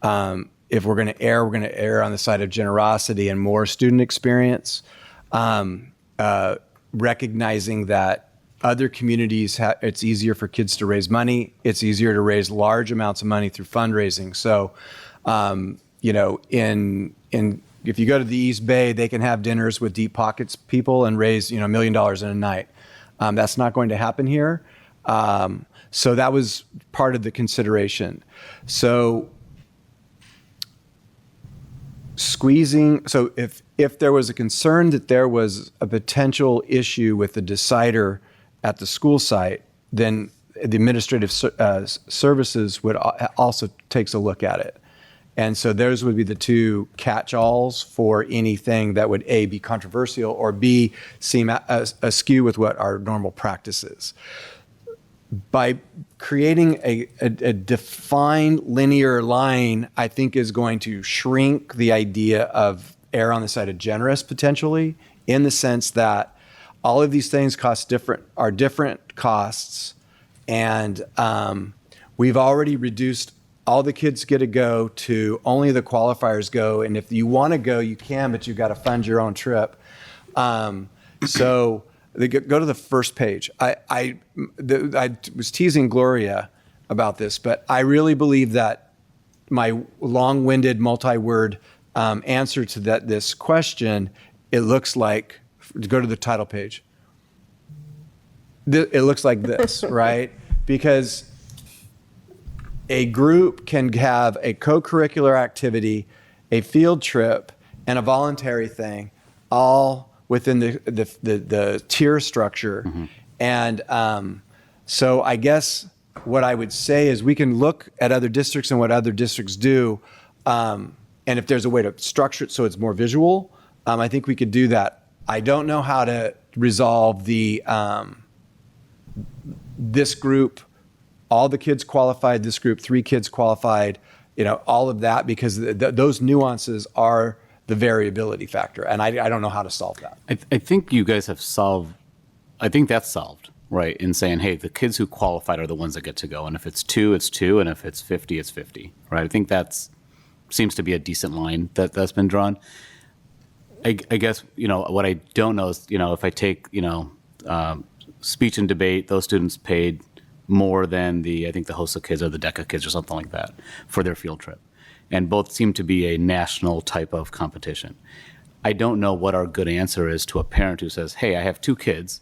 if we're going to err on the side of generosity and more student experience, recognizing that other communities, it's easier for kids to raise money. It's easier to raise large amounts of money through fundraising. So, if you go to the East Bay, they can have dinners with deep pockets people and raise, $1 million in a night. That's not going to happen here. So that was part of the consideration. So if there was a concern that there was a potential issue with the decider at the school site, then the administrative services would also takes a look at it. And so those would be the two catch-alls for anything that would A, be controversial, or B, seem askew with what our normal practice is. By creating a defined linear line, I think is going to shrink the idea of err on the side of generous potentially, in the sense that all of these things are different costs, and we've already reduced all the kids get to go to only the qualifiers go, and if you want to go, you can, but you've got to fund your own trip. So go to the first page. I was teasing Gloria about this, but I really believe that my long-winded, multi-word answer to this question, it looks like, go to the title page. It looks like this, right? Because a group can have a co-curricular activity, a field trip, and a voluntary thing, all within the tier structure. Mm-hmm. And so I guess what I would say is we can look at other districts and what other districts do, and if there's a way to structure it so it's more visual, I think we could do that. I don't know how to resolve this group, all the kids qualified, this group, 3 kids qualified, all of that, because those nuances are the variability factor, and I don't know how to solve that. I think you guys have solved, I think that's solved, right, in saying, hey, the kids who qualified are the ones that get to go, and if it's 2, it's 2, and if it's 50, it's 50, right? I think that seems to be a decent line that's been drawn. I guess, what I don't know is, if I take, speech and debate, those students paid more than I think the HOSA kids or the DECA kids or something like that for their field trip. And both seem to be a national type of competition. I don't know what our good answer is to a parent who says, hey, I have 2 kids,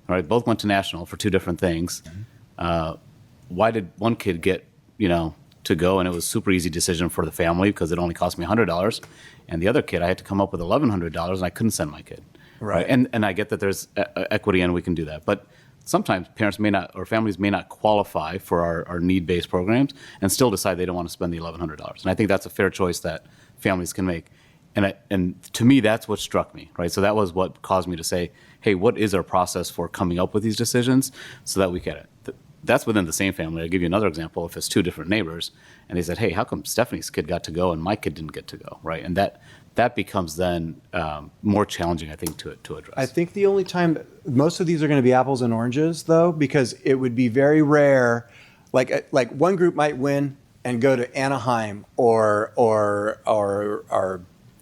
all right, both went to national for 2 different things. Why did one kid get, to go, and it was a super easy decision for the family because it only cost me $100, and the other kid, I had to come up with $1,100 and I couldn't send my kid. Right. And I get that there's equity and we can do that. But sometimes parents may not, or families may not qualify for our need-based programs and still decide they don't want to spend the $1,100. And I think that's a fair choice that families can make. And to me, that's what struck me, right? So that was what caused me to say, hey, what is our process for coming up with these decisions so that we get it? that's within the same family. I'll give you another example. If it's two different neighbors, and they said, "Hey, how come Stephanie's kid got to go and my kid didn't get to go?" Right, and that becomes then more challenging, I think, to address. I think the only time most of these are going to be apples and oranges, though, because it would be very rare. Like one group might win and go to Anaheim or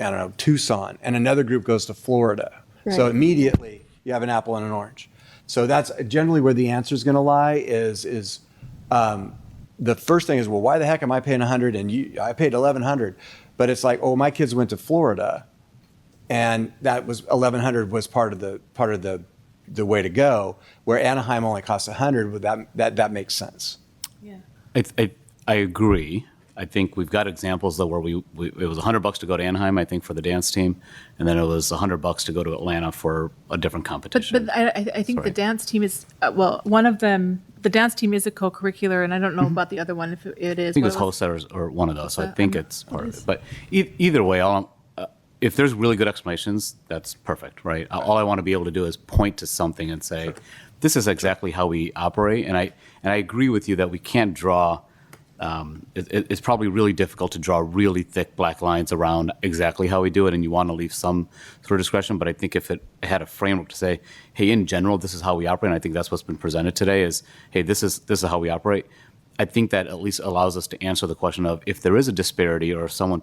I don't know, Tucson, and another group goes to Florida. Right. So immediately you have an apple and an orange. So that's generally where the answer is going to lie. Is the first thing is, well, why the heck am I paying $100 and I paid $1,100? But it's like, oh, my kids went to Florida, and that was $1,100 was part of the way to go. Where Anaheim only costs $100, that makes sense. Yeah. I agree. I think we've got examples though where it was $100 to go to Anaheim, I think, for the dance team, and then it was $100 to go to Atlanta for a different competition. But I think the dance team is, one of them, the dance team is a co-curricular, and I don't know about the other one, if it is. I think it was What HOSA or one of those, so I HOSA, think it's part of it. But either way, if there's really good explanations, that's perfect, right? All I want to be able to do is point to something and say, this is exactly how we operate. And I agree with you that we can't draw, it's probably really difficult to draw really thick black lines around exactly how we do it, and you want to leave some sort of discretion. But I think if it had a framework to say, hey, in general, this is how we operate, and I think that's what's been presented today is, hey, this is how we operate. I think that at least allows us to answer the question of if there is a disparity or if someone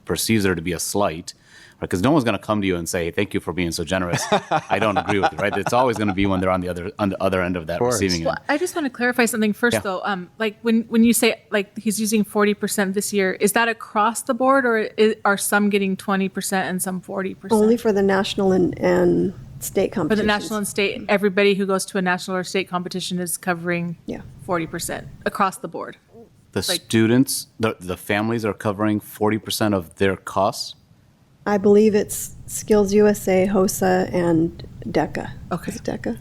perceives there to be a slight, because no one's going to come to you and say, hey, thank you for being so generous. I don't agree with you, right? It's always going to be when they're on the other end of that receiving end. Well, I just want to clarify something first, Yeah. though. Like when you say like he's using 40% this year, is that across the board, or are some getting 20% and some 40%? Only for the national and state For competitions. the national and state, everybody who goes to a national or state competition is covering 40% across the board. The students, the families are covering 40% of their costs. I believe it's Skills USA, HOSA, and DECA. Okay. Is it DECA?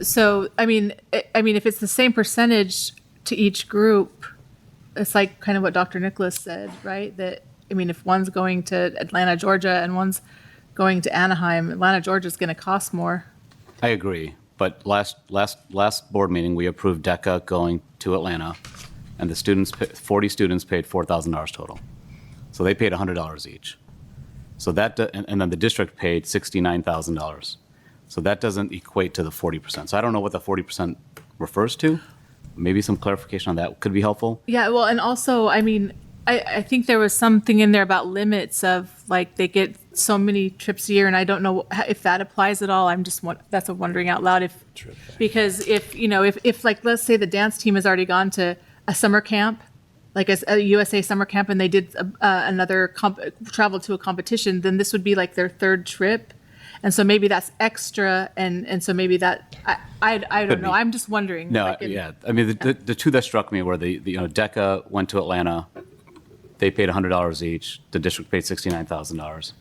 So I mean, if it's the same percentage to each group, it's like kind of what Dr. Nicholas said, right? That, I mean, if one's going to Atlanta, Georgia, and one's going to Anaheim, Atlanta, Georgia is going to cost more. I agree, but last board meeting, we approved DECA going to Atlanta, and the students, 40 students paid $4,000 total. So they paid $100 each. So that, and then the district paid $69,000. So that doesn't equate to the 40%. So I don't know what the 40% refers to. Maybe some clarification on that could be helpful. Yeah, well, and also, I mean, I think there was something in there about limits of like they get so many trips a year, and I don't know if that applies at all. I'm just that's a wondering out loud because if like let's say the dance team has already gone to a summer camp, like a USA summer camp, and they did another travel to a competition, then this would be like their third trip. And so maybe that's extra, and so maybe that I don't know. I'm just wondering. No, like yeah. I mean, the two that struck me were the DECA went to Atlanta. They paid $100 each. The district paid $69,000.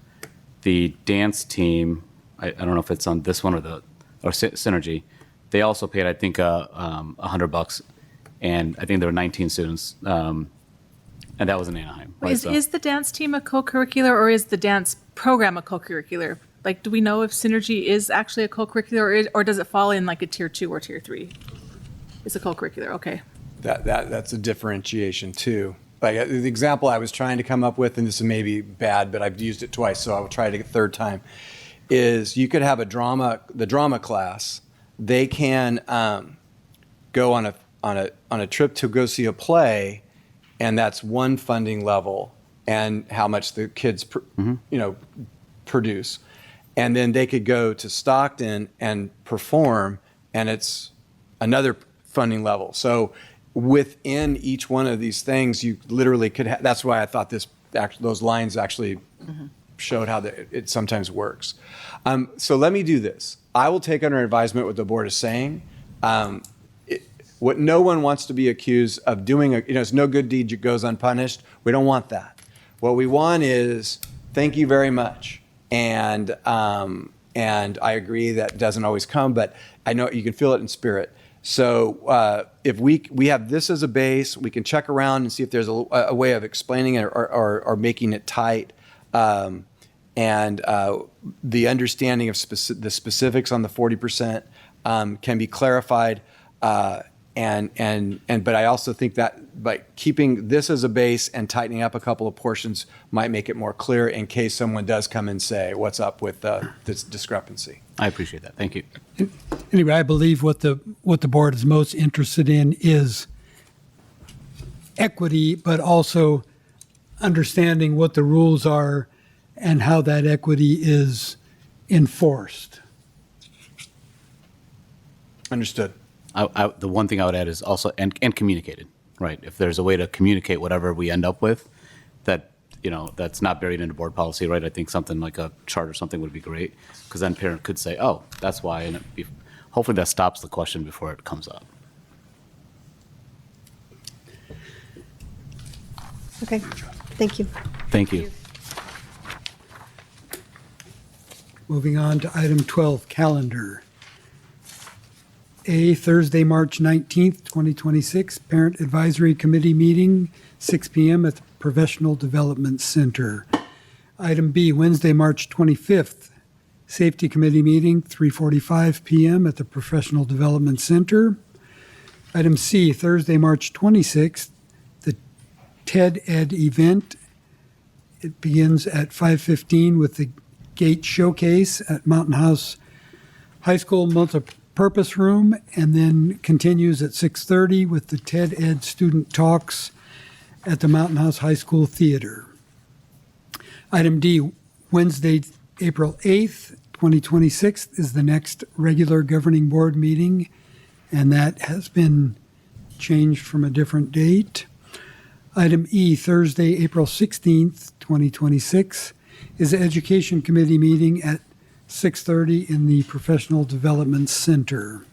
The dance team, I don't know if it's on this one or Synergy. They also paid, I think, $100, and I think there were 19 students, and that was in Anaheim. Right? Is the dance team a co-curricular, or is the dance program a co-curricular? Like, do we know if Synergy is actually a co-curricular, or does it fall in like a tier 2 or tier 3? It's a co-curricular, okay. That's a differentiation too. Like the example I was trying to come up with, and this is maybe bad, but I've used it twice, so I will try it a third time, is you could have the drama class. They can go on a trip to go see a play, and that's one funding level, and how much the kids produce. And then they could go to Stockton and perform, and it's another funding level. So within each one of these things, you literally could have, that's why I thought those lines actually showed how it sometimes works. So let me do this. I will take under advisement what the board is saying. What no one wants to be accused of doing, it's no good deed goes unpunished. We don't want that. What we want is, thank you very much. And I agree that doesn't always come, but I know you can feel it in spirit. So if we have this as a base, we can check around and see if there's a way of explaining it or making it tight. And the understanding of the specifics on the 40% can be clarified. But I also think that by keeping this as a base and tightening up a couple of portions might make it more clear in case someone does come and say, what's up with this discrepancy? I appreciate that. Thank you. Anyway, I believe what the board is most interested in is equity, but also understanding what the rules are and how that equity is enforced. Understood. The one thing I would add is also, and communicated, right? If there's a way to communicate whatever we end up with, that, that's not buried into board policy, right? I think something like a chart or something would be great, because then parent could say, oh, that's why, and hopefully that stops the question before it comes up. Okay, thank you. Thank you. Moving on to item 12, calendar. A, Thursday, March 19th, 2026, Parent Advisory Committee meeting, 6 p.m. at the Professional Development Center. Item B, Wednesday, March 25th, Safety Committee meeting, 3:45 p.m. at the Professional Development Center. Item C, Thursday, March 26th, the TED Ed event. It begins at 5:15 with the Gate Showcase at Mountain House High School Multipurpose Room, and then continues at 6:30 with the TED Ed student talks at the Mountain House High School Theater. Item D, Wednesday, April 8th, 2026 is the next regular governing board meeting, and that has been changed from a different date. Item E, Thursday, April 16th, 2026 is the Education Committee meeting at 6:30 in the Professional Development Center.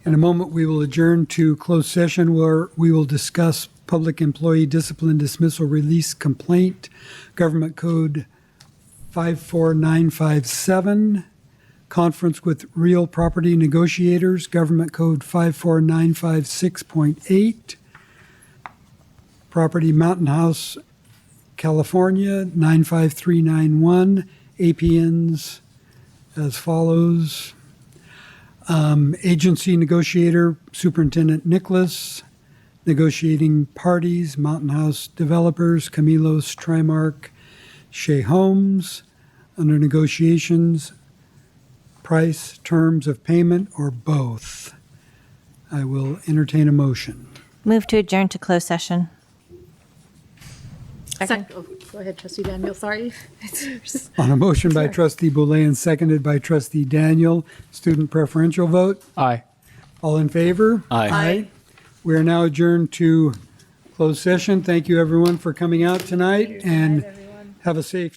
In a moment, we will adjourn to closed session where we will discuss Public Employee Discipline Dismissal Release Complaint, Government Code 54957, Conference with Real Property Negotiators, Government Code 54956.8, Property Mountain House, California, 95391, APNs as follows. Agency negotiator, Superintendent Nicholas. Negotiating parties, Mountain House developers, Camilos, Trimark, Shea Homes. Under negotiations, price, terms of payment, or both. I will entertain a motion. Move to adjourn to closed session. Second. Oh, go ahead, Trustee Daniel, sorry. On a motion by Trustee Boulay and seconded by Trustee Daniel, student preferential vote. Aye. All in favor? Aye. We are now adjourned to closed session. Thank you, everyone, for coming out tonight, and have a safe